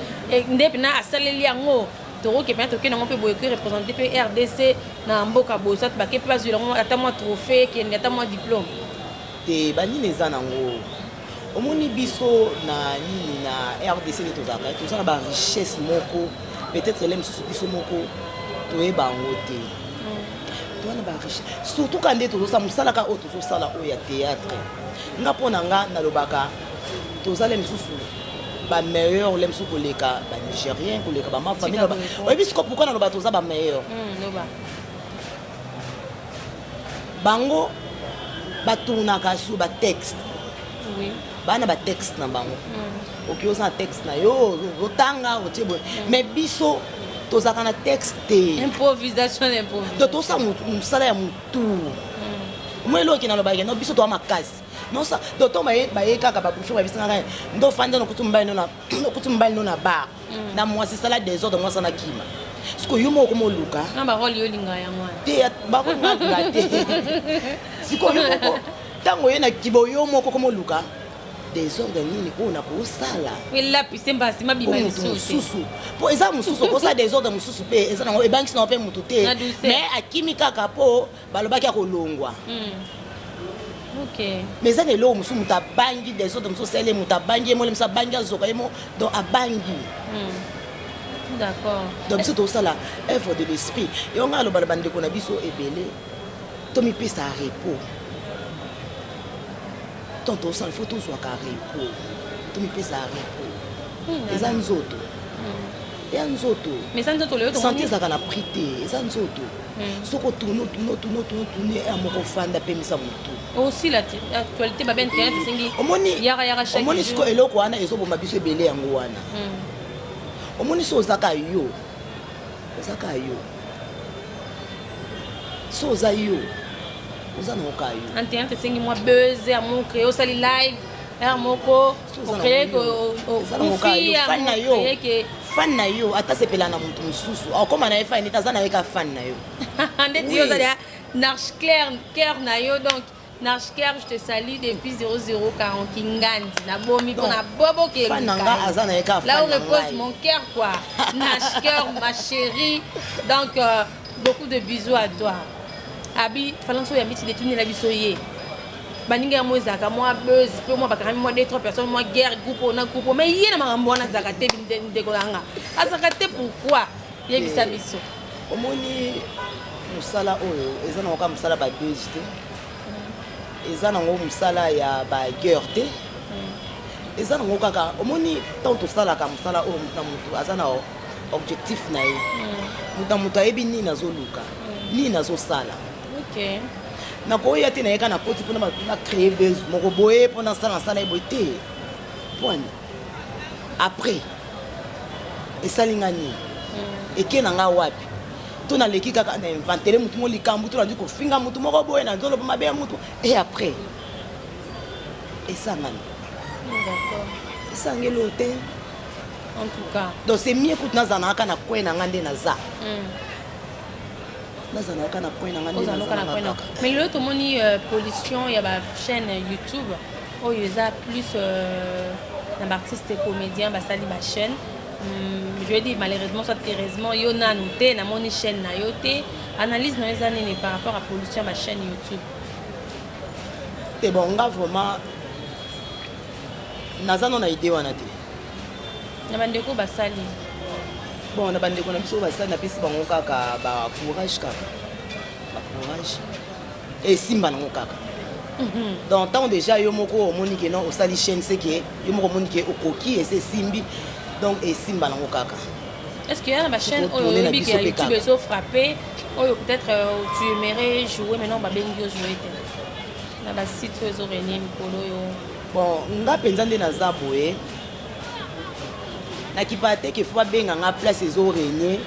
nde pena asaleli yango toro ke pena to ke nango pe boye ko représenter pe RDC na mboka boye soit ba ke pas zula ngo ata moi trophée ke ata moi diplôme te bani neza nango omoni biso na nini na RDC de tozaka tozana ba richesse moko peut-être les msusu biso moko toyeba ngo te toana ba richesse surtout quand tozo sa musala ka oto tozo sala o ya théâtre nga pona nga na lobaka tozale msusu ba meilleur le msusu koleka ba nigérien koleka ba ma famille ba biso pourquoi na lobaka toza ba meilleur bango batunaka sur ba texte oui bana ba texte na bango oki oza texte na yo otanga otie boye mais biso tozalaka na texte te improvisation to tosala mosala ya motu moi eloki na lobaki no biso toa makasi nosa doto baye kaka babufe babisangaka ndofanda nokuti mobali no na bar na mwasi sala desordre mwasi na kima siko yo moko moluka barole yolinga yango te bakolinga te siko yo moko ntango ye na kibo yo moko komoluka desordre nini oyo na kosala elapise mbasi mabima mosusu mpo eza mosusu okosala desordre mosusu mpe eza nango ebangisi nango mpe motu te mais akimi kaka mpo balobaki akolongwa mais eza na eloko mosusu moto abangi desordre mosusu osali moto abangi ye mole mosusu abangi azoka ye mo donc abangi d'accord donc biso tosala œuvre de l'esprit yo ngai aloba na bandeko na biso ebele tomipesa repos donc tosala ifo tozwaka repos tomipesa repos eza nzoto ya nzoto santé ezalaka na prix te eza nzoto soki otourne ya moko ofanda apemisa motu aussi l'actualité babe internet esengi omoni siko eloko wana ezoboma biso ebele yango wana omoni so ozaka yo so oza yo oza na oka yo internet esengi mwa buzz ya mokre osali live ya moko okreye fan na yo ata sepela na motu mosusu akoma na ye fan neti aza na ye ka fan na yo ndeti yo ozali ya narche clair na yo donc Narche Claire, je te salue depuis 0040 Kingandi. Nabomi pour na bobo qui est là où repose mon cœur quoi. Narche Claire, ma chérie. Donc beaucoup de bisous à toi. Abi, falanso ya miti détourner la bisoye. Baninga mo zaka moi buzz, peu moi bakami moi deux trois personnes moi guerre groupe na groupe mais yena makambo na zaka te ndekolanga. Azaka te pourquoi? Yebisa biso. Omoni musala oyo ezana oka musala ba buzz te. Eza nango musala ya bagueur te eza nango kaka omoni ntango tosalaka musala oyo mutu na mutu aza na objectif na ye mutu na mutu ayebi nini azoluka nini azosala nakoya te na ye kaka na koti mpona na créer besoin moko boye mpona nasala ye boye te pwani après esalinga nini eke na nga wapi to naleki kaka na inventere mutu mo likambo to nandi kofinga mutu moko boye na nzolo mabe ya mutu et après esangani esangelo te en tout cas donc c'est mieux que nazanaka na coin na ngande naza nazanaka na coin na ngande naza mais le tout moni pollution il y a ba chaîne YouTube oh il y a plus un artiste comédien ba sali ba chaîne je vais dire malheureusement soit heureusement yo na noté na mon chaîne na yoté analyse dans les années par rapport à pollution ma chaîne YouTube et bon nga vraiment naza na idée wana te na bandeko basali bon na bandeko na biso basali na pesi bango kaka ba courage et simba nango kaka donc tant déjà yo moko omoni ke non osali chaîne c'est que yo moko omoni ke okoki et c'est simbi donc et simba nango kaka. Est-ce qu'il y a ma chaîne qui a YouTube so frappé ou peut-être tu aimerais jouer maintenant ba bengi jouer na ba site zo renier mikolo yo bon nga penza nde naza boye na kipate ke faut benga nga place zo renier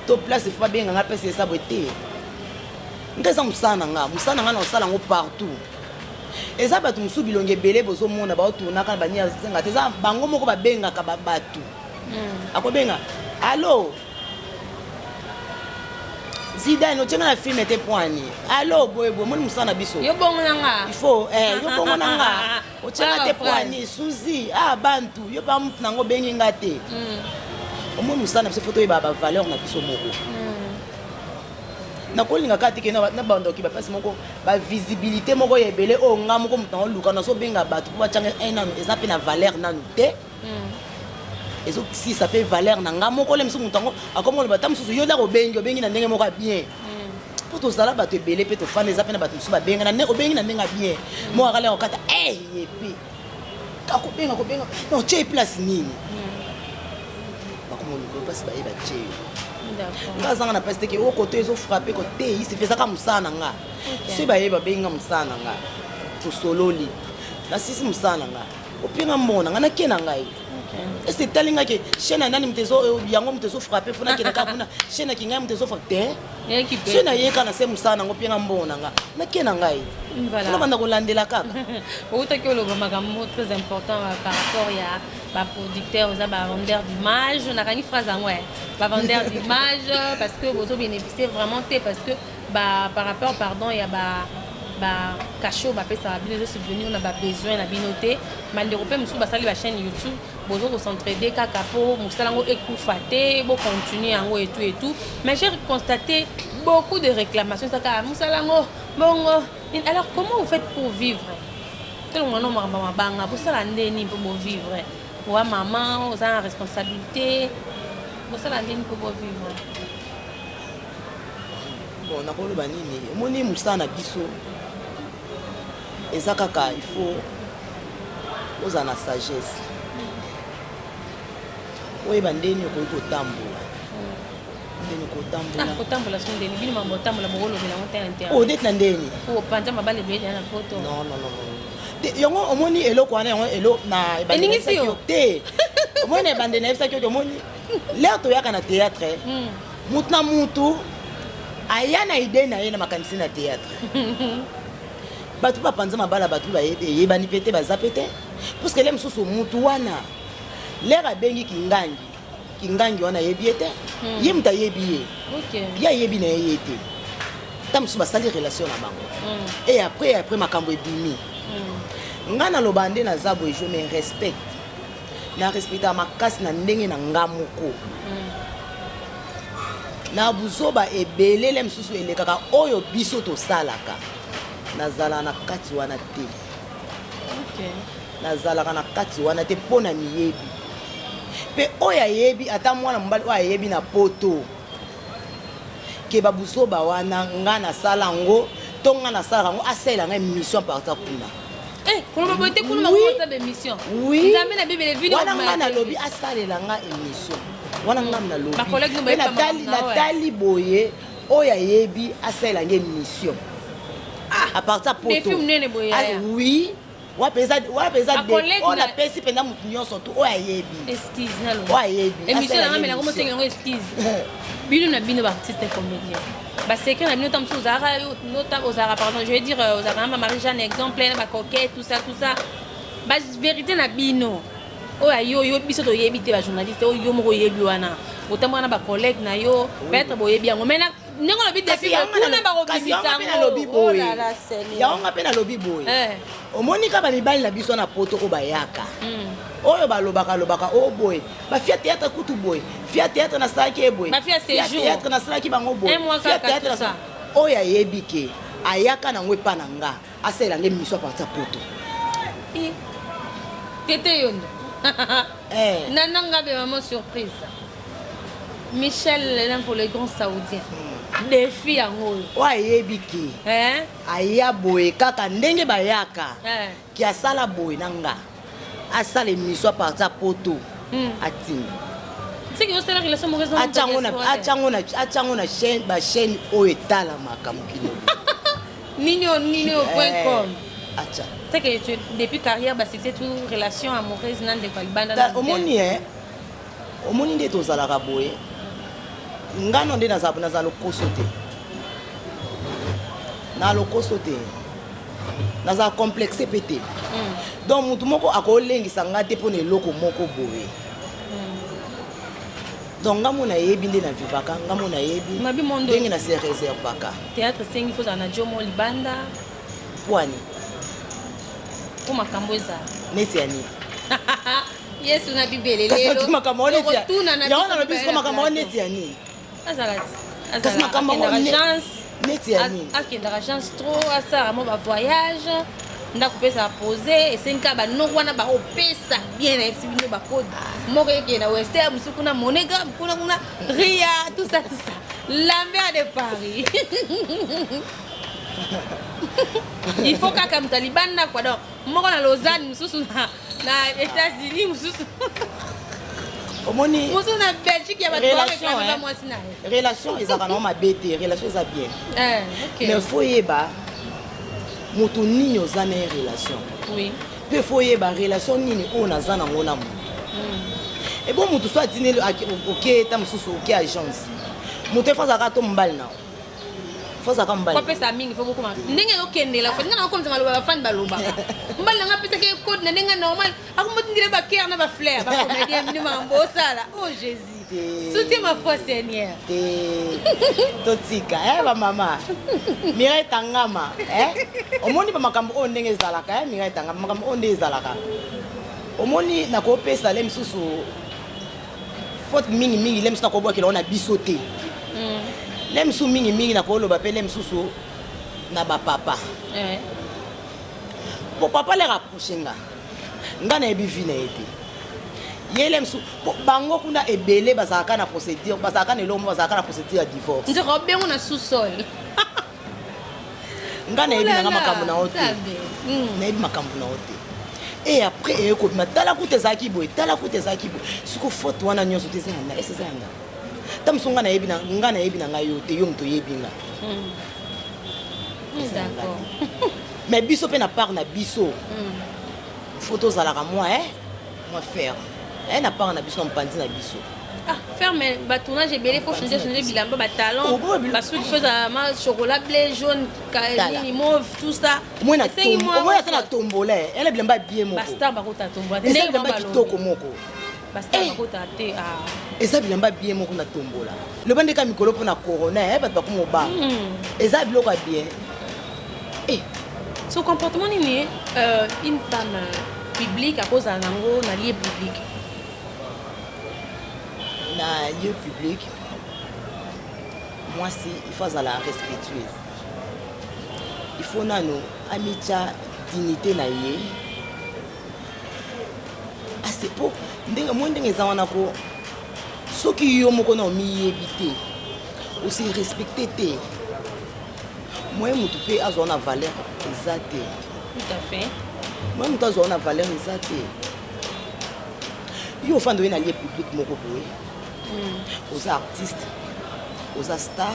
to place faut benga nga place ça bote ngeza musana nga na osala ngo partout eza batu musu bilonge belé bozo mona ba otuna kana bania zenga teza bango moko ba benga ka batu akobenga allo Zidane no tena na film était poani allo boyebo moni musana biso yo bongo nanga il faut yo bongo nanga o tena te poani suzi bantu yo ba mutu nango bengi ngate omo musana biso photo ba valeur na biso moko na kolinga kati ke na bando ki ba passe moko ba visibilité moko yebele o nga moko mutu luka na so benga batu po changa ena eza pe na valeur nanu te ezo si ça fait valeur na nga moko le musu mutu ngo akomo le batamu susu yo la ko bengi na ndenge moko bien po to sala batu ebele pe to fana eza pe na batu musu ba benga na ndenge obengi na ndenge bien mo akala okata yepi ka ko benga no che place nini bakomo le passe ba eba che nga zanga na pasi teke o kote ezo frappe kote isi fezaka musana nga si bayeba benga musana nga tosololi na sisi musana nga opinga mbona nga nakena ngai ese talinga ke chaîne nani mtezo yango mtezo frapper funa kena ka kuna chaîne ki ngai mtezo frapper chaîne yeka na se musana ngo pinga mbona nga nakena ngai funa banda kolandela kaka outa ke lo makambo très important par rapport ya ba producteur aux ba vendeur d'image na kani phrase en ouais ba vendeur d'image parce que vous bénéficiez vraiment parce que bah par rapport pardon il y a ba cachot ba pesa ba bino subvenir on a besoin na binoté mal européen musu ba sali ba chaîne YouTube bozo ko s'entraider kaka po musala ngo ekufaté bo continuer ngo et tout mais j'ai constaté beaucoup de réclamations ça ka musala ngo bongo alors comment vous faites pour vivre tout le monde mama banga pour ça ndeni pour vivre wa maman aux a responsabilité pour ça ndeni pour vivre bon nakoloba nini omoni musana biso eza kaka il faut oza na sagesse oyeba ndeni okoki kotambola ndeni kotambola so ndeni bino mambo otambola bokolobela ngo te inter odeti na ndeni opanza mabale ebele na poto non yango omoni eloko wana yango elo na eningisi yo te omoni ebande na yebisaki oki omoni lere toyaka na théâtre mutu na mutu aya na ide na ye na makanisi na théâtre bato bapanza mabala bato eyebani pe te baza pe te puisque le mosusu mutu wana lere abengi kingangi wana ayebi ye te ye mutu ayebi ye ye ayebi na ye ye te ta mosusu basali relation na bango et après makambo ebimi nga naloba nde naza boye je me respecte na respecta makasi na ndenge na nga moko na buzoba ebelele mosusu elekaka oyo biso tosalaka nazala na kati wana te nazalaka na kati wana te mpo na miyebi mpe oyo ayebi ata mwana mobali oyo ayebi na poto ke babuzoba wana nga nasala yango to nga nasalaka yango asalela nga émission parta kuna wana nga nalobi asalela nga émission wana nga nalobi natali boye oyo ayebi asalela nga émission à partir poto oui wapeza on a pesi penda mutu nyonso tu oyo ayebi émission nanga mela komotenga yango esquisse bino na bino baartiste comédien basekre na bino ta mosusu ozalaka pardon je vais dire ozalaka na Marie-Jeanne exemple na bacoquette tout ça bavérité na bino oyo yo biso toyebi te bajournaliste oyo yo moko oyebi wana otamboka na bacollègue na yo peut-être boyebi yango mai ndenge olobi depuis kuna bakobimisa yango nga mpe nalobi boye omoni ka bamibali na biso na poto oyo bayaka oyo balobaka o boye bafia théâtre kutu boye fia théâtre nasalaki ye boye théâtre nasalaki bango boye fia théâtre oyo ayebi ke ayaka nango epa na nga asalela nge miso apartir poto tete yondo nananga be maman surprise Michel l'un pour les grands saoudiens défi yango oyo ayebi ke aya boye kaka ndenge bayaka ki asala boye na nga asala émission apartir poto atinda acango na bachaîne oyo etalamaka mokili nino.com c'est que depuis carrière c'était toute relation amoureuse nan de balibanda omoni nde tozalaka boye ngano nde naza lokoso te na lokoso te naza complexe pe te donc mutu moko akolengisa nga te mpona eloko moko boye donc nga mo nayebi nde na vivaka nga mo nayebi ndenge na se réservaka théâtre sengi fozala na jomo libanda pwani po makambo eza neti ya nini yesu na bibele lelo yango nalobi siko makambo wana neti ya nini kasi makambo neti ya nini akendaka chance trop asala mo bavoyage ndako pesa pose esengi banoko wana baopesa bien na yebisi bino bakode moko ekenda wester mosusu kuna monega kuna ria tout ça lambert de Paris il faut kaka moto alibanda kwa donc moko na Lausanne mosusu na États-Unis mosusu omoni mosusu na Belgique ya bato barekaka mwasi na ye relation ezalaka nango mabe te relation eza bien mais faut yeba moto nini oza na ye relation Peu foyer ba relation nini on a zana ngona mu. Et bon mutu soit dîner OK ta mususu OK agence. Mutu fa za ka to mbali na. Fa za ka mbali. Ko pesa mingi fo beaucoup ma. Ndenge okendela fo ndenge nakomza maloba fan baloba. Mbali nga pesa ke code na ndenge normal. Akumotindile ba cœur na ba fleur ba comédien minimum mbosala. Oh Jésus. Soutiens ma foi Seigneur. Totika ba mama. Mirai tangama omoni ba makambo o ndenge ezalaka mirai tangama makambo o ndenge ezalaka. Omoni na ko pesa le msusu faute mingi le msusu na ko bwakela ona bisote. Le msusu mingi na ko loba pe le msusu na ba papa. Bo papa le rapprocher nga na ebi vina ete. Yele msu bango kuna ebele bazaka na procédure bazaka na lomo bazaka na procédure ya divorce. Ndiro bengo na sous-sol. Nga na ebi na makambo na ote. Na ebi makambo na ote. Et après eko matala kutezaki boy tala kutezaki boy. Suko faute wana nyonso tezanga ese zanga. Tamsonga na ebi na nga na ebi na ngayo te yo mto yebi nga. D'accord. Mais biso pe na part na biso. Photos à la moi moi faire. Elle n'a pas un abus en pantin à biso. Ah, faire mais tournage et belé, faut changer bilamba, talon, parce qu'il faut un chocolat bleu, jaune, mauve, tout ça. Moi, na tombola. Elle est bien bien mon. Basta bakota tombola. Elle est bien kitoko moko. Basta bakota te ah. Et ça bien bien moko na tombola. Le bande ka mikolo pour na corona, ba ko mo ba. Et ça biloko bien. Son comportement ni une femme publique à cause d'un ango na lieu public. Na lieu public, moi si il faut la respectueuse. Il faut nano amitié dignité na ye. Ah c'est pour ndenge mo ndenge za wana ko soki yo moko na mi yebité aussi respecter te. Moi mutu pe azona valeur exacte. Tout à fait. Moi mutu azona valeur exacte. Yo fando na lieu public moko boye. Aux artistes, aux stars,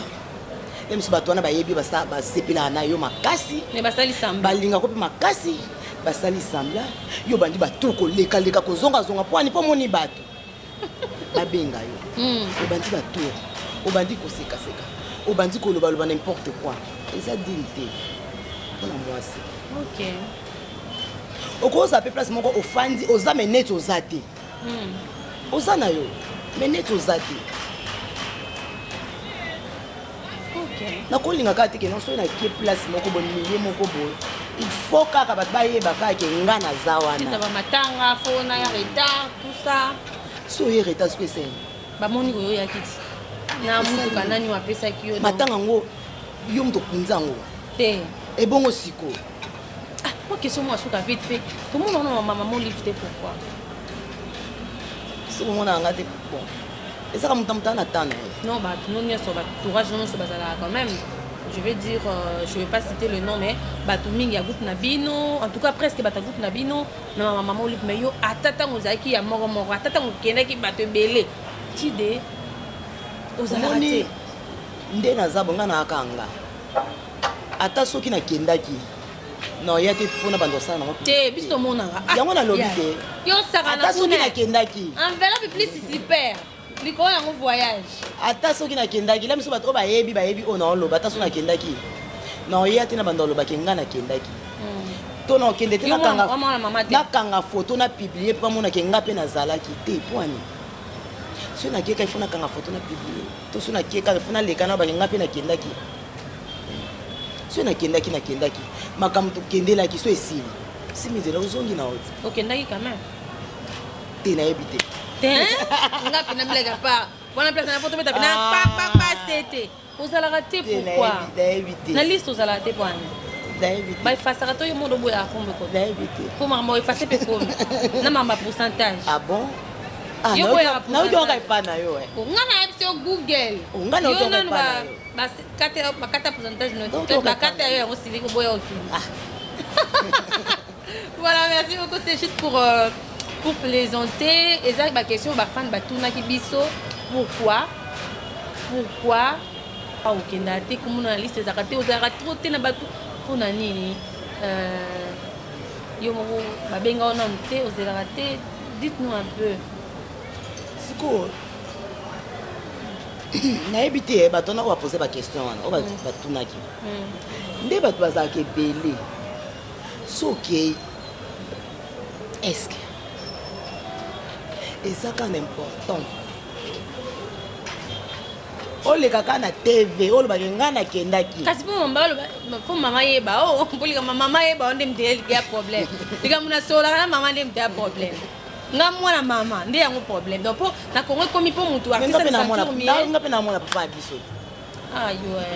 même si batona ba yebi ba sepela na yo makasi, mais basali samba balinga ko pe makasi, basali samba, yo bandi batoko leka ko zonga poani po moni bato. Ba benga yo. O bandi batoko, o bandi ko seka, o bandi ko loba n'importe quoi. Et ça dignité. Pour moi c'est. OK. O ko za pe place moko ofandi, oza menet ozate. Oza na yo. Mais net aux athées. OK. Na kolinga ka teke non so na ki place moko bon milieu moko boy. Il faut kaka bat ba yeba ka ke nga na zawana. Tu ba matanga fo na ya retard tout ça. So ye retard ce c'est. Ba moni ko yo ya kiti. Na mutu kanani wa pesa ki yo. Matanga ngo yo mto kunzango. Te. Et bongo siko. Ah, moi question moi souka vite fait. Tout le monde on maman livre pourquoi? On a regardé bon. Et ça comme tant na tane. Non bah nous n'y so ba tourage non so bazala quand même. Je vais dire je vais pas citer le nom mais ba tout mingi ya groupe Nabino, en tout cas presque ba ta groupe Nabino, na maman livre mais yo atata ngozaki ya moro atata ngokenda ki ba te belé. Tide ozala raté. Nde na zabonga na akanga. Ata soki na kendaki. Non, il y a des gens qui ont ça. Té, biso monanga. Il y a un lobby. Yo saka na kuna. Ata kendaki. Enveloppe plus super. Liko ya ngo voyage. Ata soki na kendaki, la miso bato ba yebi ona loba ata soki na kendaki. Non, il y a tina bando loba kenga na kendaki. To na kende te na kanga. Na kanga photo na publier pa mona kenga pe na zalaki te poani. So na keka ifuna kanga photo na publier. To so na keka ifuna leka na ba kenga pe na kendaki. So na kendaki makambo to kendela ki so esili si mizela uzongi na oti okendaki quand même te na ebité te nga pina blague pas bona place na photo meta pina pa c'était ozala raté pourquoi na liste ozala raté poani ba effacer to yo modo boya kombe ko pour maman effacer pe ko na mama pourcentage ah bon ah yo boya na yo ka pa na yo nga na epso Google nga na yo ka pa bas 4 pourcentage no ba 4 yo on sili ko boya ok voilà merci beaucoup c'est juste pour plaisanter et ça ba question ba fan ba tuna ki biso pourquoi pas okenda te komona liste za raté ozara trop te na batu pona nini yo moko babenga wana te ozelaka te, dites-nous un peu. Siko nayebi te bato wana bapose baquestion wana oyo batunaki nde bato bazalaka ebele soki estce ezaka na important oleka kaka na tv olobaki ngai nakendaki kasi po mama yeba mpolika mama yeba nde mute elike ya problème likambo nasolaka na mama nde mute ya problème nga mwana mama nde yango problème donc po na kongo ekomi mpo mutu nga mpe namona papa ya biso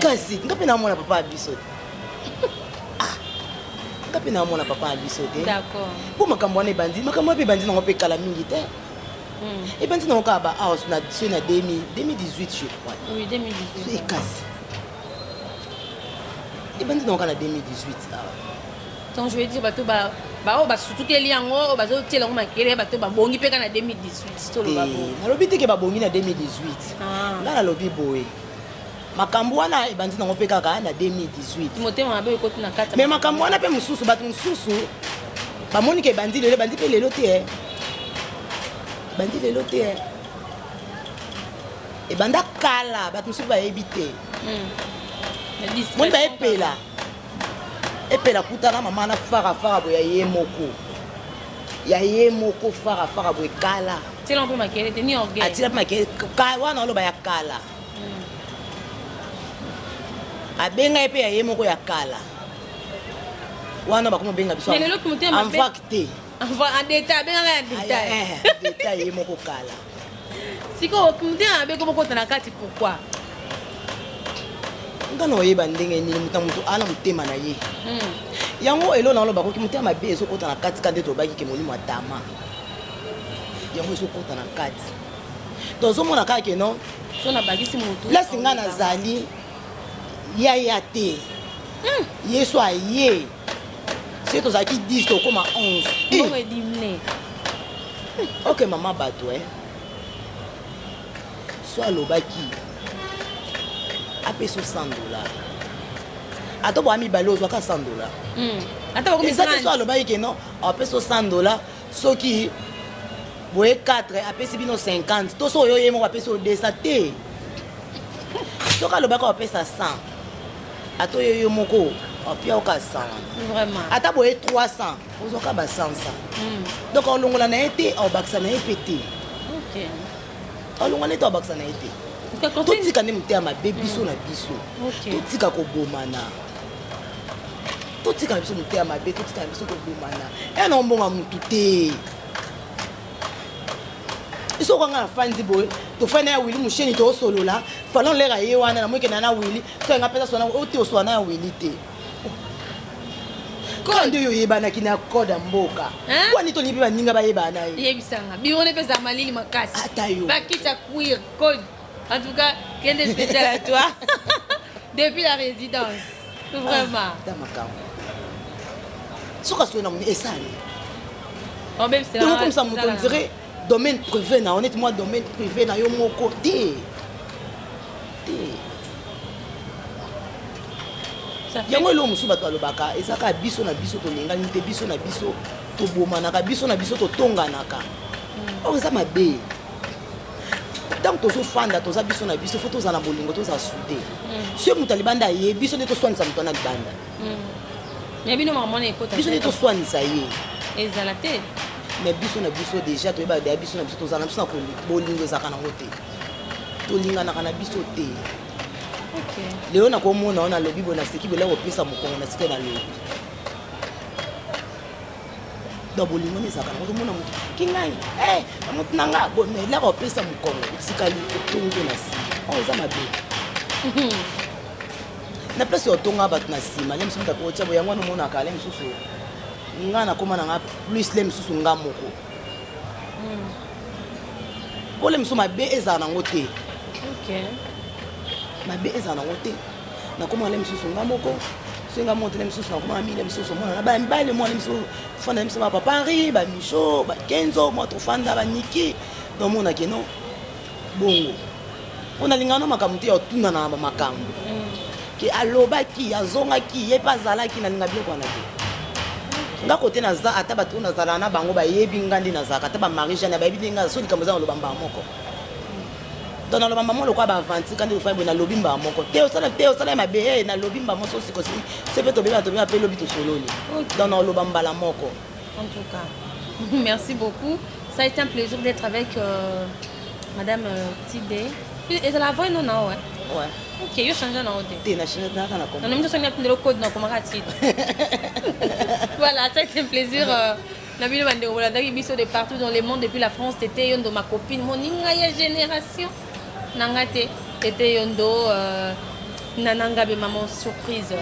kasi nga mpe namona papa ya biso nga mpe namona papa ya biso te mpo makambo wana ebandi makambo wana mpe ebandi nango mpe kala mingi te ebandi nango kaka bahouse so na 2018 je crois oui 2018 ekasi ebandi nango kaka na 2018 awa donc je veux dire bato bao basutukeli yango oyo bazotiela yango makele bato babongi mpe kaka na 2018 toloba boye nalobi teke babongi na 2018 nga nalobi boye makambo wana ebandi nango mpe kaka na 2018 motema mabe ekoti na kati me makambo wana mpe mosusu bato mosusu bamoni ke ebandi lelo ebandi mpe lelo te ebandi lelo te ebanda kala bato mosusu bayebi te moni baepela epela kutana mama na farafara boye ya ye moko farafara boye kala atila mpe makele te ni orgueil atila mpe makele wana oloba ya kala abenga ye mpe ya ye moko ya kala wana bakoma benga biso envac te adeta abengaka ya detail ye moko kala sikoyo motema mabe komokota na kati pourquoi nga na oyeba ndenge nini motu ana motema na ye yango elo na loba koki motema mabe ezokota na kati kande tolobaki ke molimo atama yango ezokota na kati tozomona kaka ke non so nabakisi motu place nga nazali yaya te yesu aye se tozalaki 10 tokoma 11 ok mama bato so alobaki apesa $100 ata boya mibale ozwaka $100 eza te so alobaki ke non apesa $100 soki boye 4 apesi bino 50 to so oyo ye moko apesi o 200 te soki alobaki apesa 100 ata oyo yo moko apia oka 100 ata boye 300 ozwaka ba 100 donc olongola na ye te aobakisa na ye mpe te olongola na ye te aobakisa na ye te totika nde motema mabe biso na biso totika kobomana totika na biso motema mabe totika na biso kobomana ena ombonga motu te isoko nga na fandi boye tofai na ya wili mosheni toosolola falon lera ye wana na moikena na wili toyenga mpenza sona ote oswana ya wili te kande oyo oyebanaki na code ya mboka wani tolingi mpe baninga bayebana ye yebisanga biro ne pesa malili makasi ata yo bakita queer code en tout cas rien de spécial à toi depuis la résidence vraiment da makambo soka soyo na moni esali donc comme ça moto on dirait domaine privé na honnêtement domaine privé na yo moko te yango elo mosusu bato balobaka ezaka biso na biso tolingani te biso na biso tobomanaka biso na biso totonganaka oyo eza mabe ntango tozofanda toza biso na biso fo tozala na bolingo tozala sude soki moto alibanda ye biso nde toswanisa moto wana libanda biso nde toswanisa ye ezala te mais biso na biso déjà toyeba deya biso na biso tozala na biso na bolingo ezalaka nango te tolinganaka na biso te lelo nakomona o nalobi boye naseki bolela kopesa mokongo na sika nalobi donc bolingo nde ezalaka nango tomona moto kingai moto na nga elaka kopesa mokongo etikali otongo na nsima oyo eza mabe na place otonga bato na nsima le mosusu moto akotia boye yango wana omonaka le mosusu nga nakoma nanga plus le mosusu nga moko po le mosusu mabe ezala nango te mabe ezala nango te nakoma le mosusu nga moko soki nga moko te le mosusu nakoma na mile mosusu omona na bamibale mwa le mosusu fanda le mosusu bapapa henri bamicho bakenzo mwa tofanda baniki domonake no bongo mpo nalingaka no makambo te ya otuna na bamakambo ke alobaki azongaki ye mpe azalaki nalinga biloko wana te nga côté naza ata bato nazala na bango bayebi nga nde nazalaka ata bamari jeune bayebi nde nga so likambo eza naloba mbaa moko donc naloba mbaa moko lokola bavanti kandi ofai boye nalobi mbaa moko te osala mabe nalobi mbaa moko sosikosi so mpe tobeba mpe lobi tosololi donc naloba mbala moko. En tout cas, merci beaucoup. Ça a été un plaisir d'être avec Madame Tidé. Et c'est la voix, non, non, ouais. Ouais. Ok, je change de nom. Non, non, je le code, non, comment voilà, ça a été un plaisir. Nabi le Mandé, voilà, de partout dans le monde, depuis la France, c'était yondo ma copine, mon génération. Nangate, c'était yondo, nananga be maman surprise.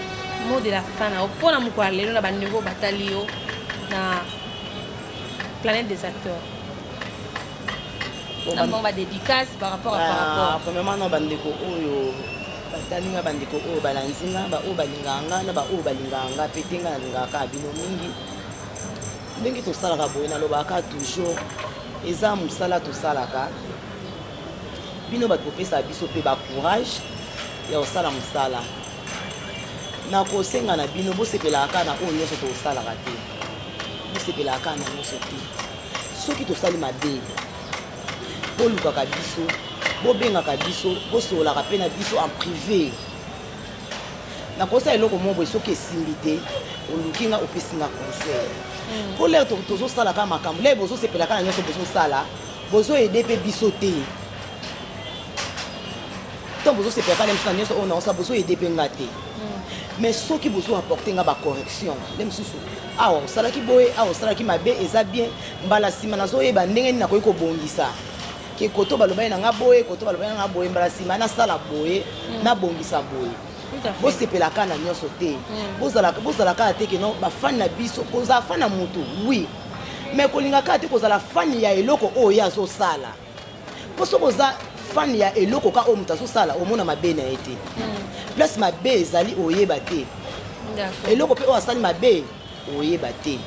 Mot de la fin, au point de m'oualer, on a un nouveau bataillon na planète des acteurs. On va dédicace par rapport à premièrement non bandeko oyo batalinga bandeko oyo balanzinga ba oyo balinganga na ba oyo balinganga petenga na lingaka bino mingi ndenge tosalaka boye nalobaka toujours eza mosala tosalaka bino bato kopesa biso mpe bacourage ya kosala mosala na kosenga na bino bosepelaka na oyo nyonso tosalaka te bosepelaka na nyonso te soki tosali mabe bolukaka biso bobengaka biso bosololaka mpe na biso en privé nakosala eloko moko boye soki esimbi te oluki nga opesi nga conseil mpo lere tozosalaka makambo lere bozosepelaka na nyonso bozosala bozoyede mpe biso te ntango bozosepelaka na biso na nyonso oyo naosala bozoyede mpe nga te mais soki bozo apporter nga bacorrection nde mosusu awa osalaki boye awa osalaki mabe eza bien mbala nsima nazoyeba ndenge nini nakoki kobongisa ke koto balobaki na nga boye koto balobaki na nga boye mbala nsima nasala boye nabongisa boye bosepelaka na nyonso te bozalaka te keno bafani na biso kozala fani na motu wi mais kolingaka te kozala fani ya eloko oyo ye azosala mpo soki oza fani ya eloko ka oyo moto azosala omona mabe na ye te place mabe ezali oyeba te eloko mpe oyo asali mabe oyeba te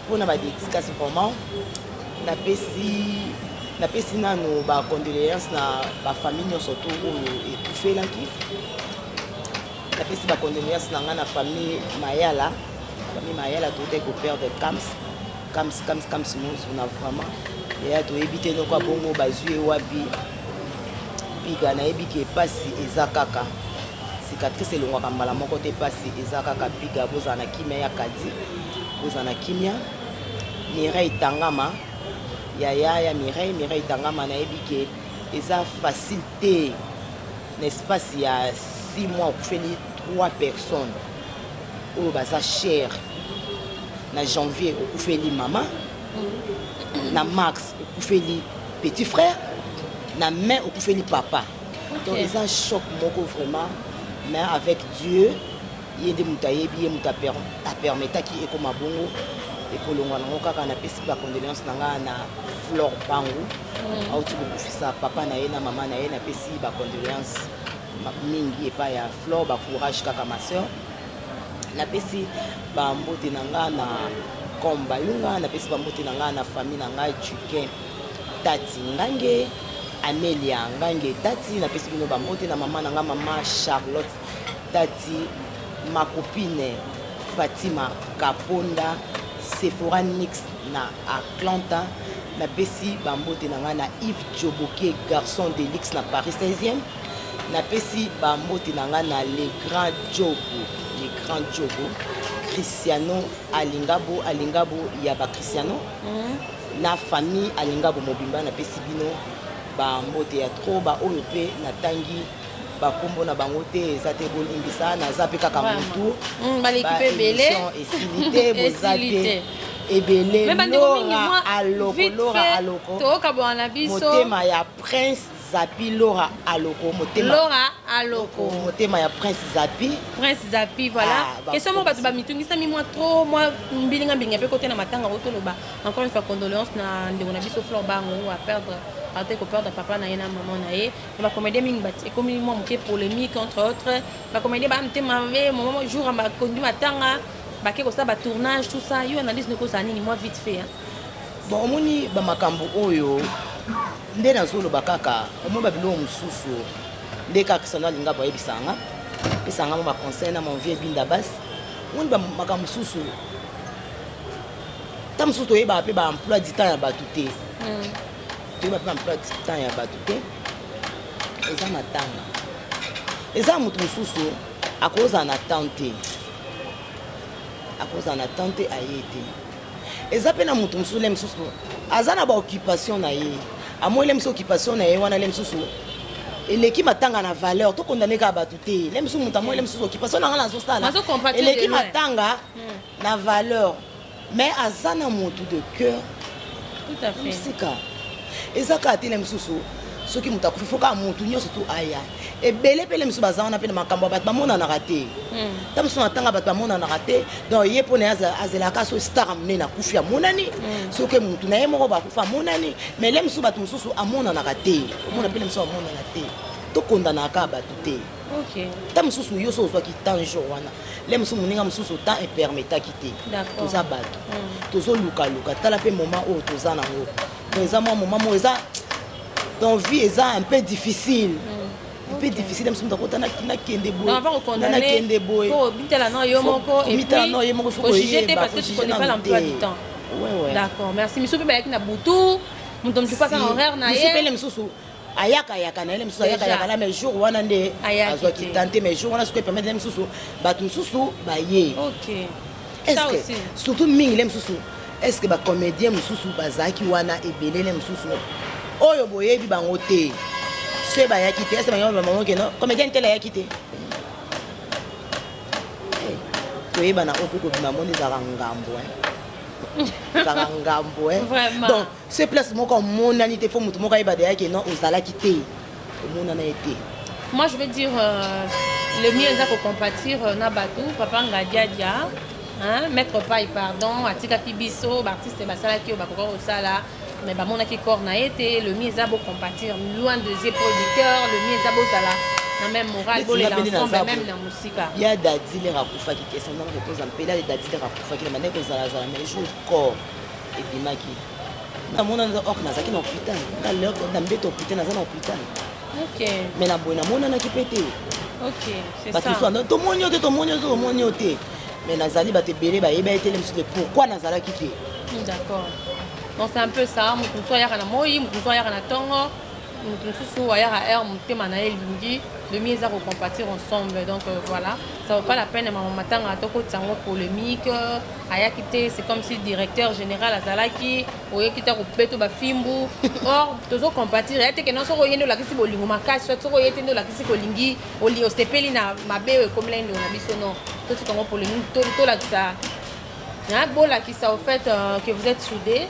mpona badédicace vraiment napesi nano bacondoléance na bafamille nyonso to oyo ekufelaki napesi bacondoléance na ngai na famille mayala toutaki koperdre kams mosu na vraiment eya toyebi te noko abongo bazwi ewapi piga nayebi ke epasi eza kaka cicatrice elongwaka mbala moko te epasi eza kaka piga bozala na kimia ya kadi bozala na kimia Mireille Tangama ya Mireille Tangama nayebi ke eza facile te n'espace ya 6 mois okufeli 3 personnes oyo baza cher na janvier okufeli mama na mars okufeli petit frère na mai okufeli papa donc eza choc moko vraiment mais avec Dieu ye nde moto ayebi ye moto apermetaki ekoma bongo ekolongwa nango kaka napesi bacondoléance na ngai na Flore Bangu auti kokufisa papa na ye na mama na ye napesi bacondoléance mingi epai ya Flore bacourage kaka ma soeur napesi bambote na ngai na Komba Yunga napesi bambote na ngai na famille na ngai Juquin Tati Ngange Amelia Ngange Tati napesi bino bambote na mama na ngai mama Charlotte Tati ma copine Fatima Kaponda Sephora Nix na Atlanta napesi bambote na ngai na Yves Djoboke garçon de luxe na Paris 16e napesi bambote na ngai na le grand Jobo Cristiano Alingabo ya ba Cristiano na famille Alingabo mobimba napesi bino bambote ya trop ba oyo pe natangi bakombo na bango te eza te bolimbisa naza mpe kaka motu baléquipe ebele esilite boza te ebele Lora Aloko tokabwana na biso motema ya Prince Zapi Lora Aloko motema ya Prince Zapi voilà question mo bato bamitungisa mi moi trop moi mbilinga mpe côté na matanga otoloba encore une fois condoléance na ndeko na biso Flore Bango à perdre ate ko perdre papa na ye na maman na ye ba comédie mingi bat et comme moi moké polémique entre autres ba comédie ba mtema ve moment jour ma conduit matanga ba ke ko ça ba tournage tout ça yo analyse ne ko ça nini moi vite fait bon omoni ba makambo oyo nde nazoloba kaka omo babilo mosusu nde kaka sana alinga boyebisanga pesanga mo baconseil na mon vieux Binda Bass omoni ba makambo mosusu Tam sou toye ba pe ba emploi du temps ya bato te. Toye ba pe emploi du temps ya bato te. Eza matanga. Eza mutu mususu akoza na tante. Akoza na tante ayete. Eza pe na mutu mususu le mususu azana ba occupation na ye. Amo le mususu occupation na ye wana le mususu. Eleki matanga na valeur to condamné ka bato te. Le mususu mutu amo le mususu occupation na ngana zo sala. Eleki matanga na valeur. Mais azana mutu de cœur. Tout à fait. Sika. Eza ka te le mususu. Soki mutu akufi foka mutu nyo surtout aya. Ebele pe le mususu bazana pe na makambo bato bamona na raté. Tam so matanga bato bamona na raté. Donc ye pone azela ka so star amne na kufi ya monani. Soki mutu na ye moko ba kufa monani. Mais le mususu bato mususu amona na raté. Omona pe le mususu amona na te. To condamna ka bato te. OK. Tam mususu yo so zwa ki temps jour wana. Le mususu muninga mususu temps et permetta kité. D'accord. Toza bato. Tozo luka luka tala pe moment o toza nango. Donc eza moment mo eza ton vie est un peu difficile. Un peu difficile, même si on a kende boy. On va recondamner. Pour bitela non yomoko et puis faut juger parce que tu connais pas l'emploi du temps. Ouais. D'accord. Merci. Monsieur Bébé na butu. Nous ne pas en horaire na ye. Monsieur Mususu. Ayaka na ele mususu ayaka la mais jour wana nde azwa ki tenter mais jour wana ce que permet de mususu batu mususu ba ye. OK. Ça aussi. Surtout mingi le mususu. Est-ce que ba comédien mususu bazaki wana ebele le mususu? Oyo boyebi bango te. Se ba ya kité, se ba yo maman ke non. Comédien tel ya kité. Toyeba na okoko bima moni za ngambo za ngambo Vraiment. Donc, ce place moko monani te fo mutu moko yeba de ya ke non ozala kité. Monana été. Moi je veux dire le mieux est à compatir na batou papa ngadiadia. Hein, mettre pas pardon, atika pibiso, artiste basala ki obakoko osala. Mais bah mon qui corps na été le mieux beau compatir loin de ses producteurs le mieux beau sala na même moral beau les ensemble même na musique il y a dadi les rakufa qui question dans repose en pela les dadi les rakufa qui mané ko zala zala mais jour corps et bimaki na mona na ok na zaki na hôpital na leur na mbeto hôpital na zana hôpital. OK mais na bona mona na ki pété. OK c'est ça parce que to monio te mais nazali ba te belé ba yeba été le pourquoi nazala ki te. D'accord. Donc c'est un peu ça, mon toit yara na moi, mon toit yara na tongo, mon sous yara air, mon thème na elingi, le mieux à recompatir ensemble. Donc voilà, ça vaut pas la peine maman matin à toko tsango polémique, aya kité, c'est comme si directeur général azalaki, oye kité ko peto ba fimbu. Or, tozo compatir, ete que non so yendo la kisi bolingo makasi, so yete ndo la kisi kolingi, oli ostepeli na mabe comme l'endo na biso non. Tout ce qu'on polémique, tout là ça. Hein, bon là qui ça au fait que vous êtes soudés.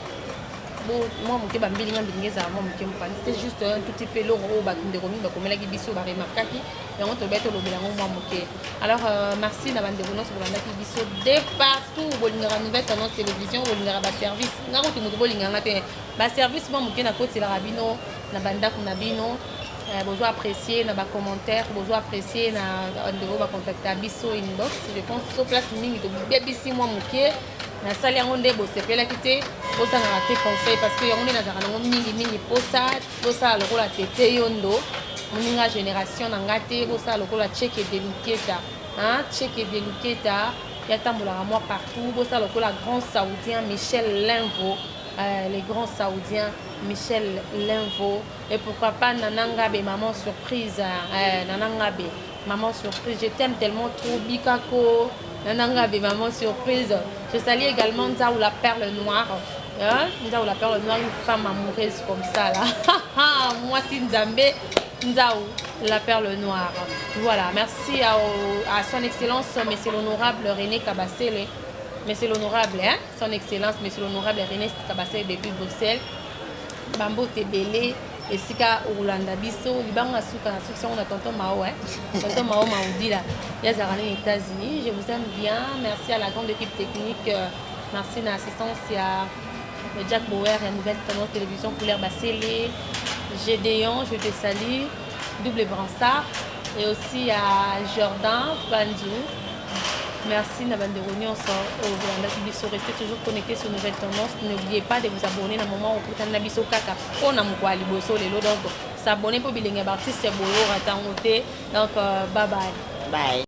Moi mon keba mbilinga mbingeza moi mon kempa c'était juste un tout petit peu l'euro ba kunde romi ba komela ki biso ba remarkaki et on te bête lo belango moi moké. Alors merci na bande bonos pour la ki biso de partout bolingara nouvelle tendance télévision bolingara ba service ngako tu mutu bolinganga te ba service moi moké na côté la rabino na banda kuna bino besoin apprécier na ba commentaire besoin apprécier na ndeko ba contacter biso inbox je pense sur place mingi to bebisi moi moké na sali yango nde bosepelaki te bozangaka te conseil parce que yango nde nazalaka nango mingi bosala lokola tete yo ndo moninga génération na nga te bosala lokola cheke deluketa cheke deluketa yatambolaka moi partout bosala lokola grand saoudien Michel Linvo les grands saoudiens Michel Linvo et pourquoi pas Nanangabe maman surprise Nanangabe maman surprise je t'aime tellement trop Bikako Nanangabe maman surprise. Je salue également Nzaou la perle noire. Nzaou la perle noire, une femme amoureuse comme ça là. Moi c'est Nzambé Nzaou la perle noire. Voilà, merci à son excellence monsieur l'honorable René Kabassele. Monsieur l'honorable son excellence monsieur l'honorable René Kabassele depuis Bruxelles. Bambo Tebele et sika Orlando biso libanga suka na suka on a tonton Mao tonton Mao Maoudi là il y a aux États-Unis. Je vous aime bien, merci à la grande équipe technique, merci à l'assistance à Jack Bauer et à Nouvelle Tendance Télévision Couleur Bassélé, Gédéon, je te salue, Double Bransard et aussi à Jordan Banzou. Merci Nabande Réunion au Rwanda Biso. Restez toujours connectés sur Nouvelle Tendance. N'oubliez pas de vous abonner dans le moment où vous avez Biso Kaka. On a mon Liboso les lots. Donc s'abonner pour Bilingue Baptiste, c'est beau, donc bye bye. Bye.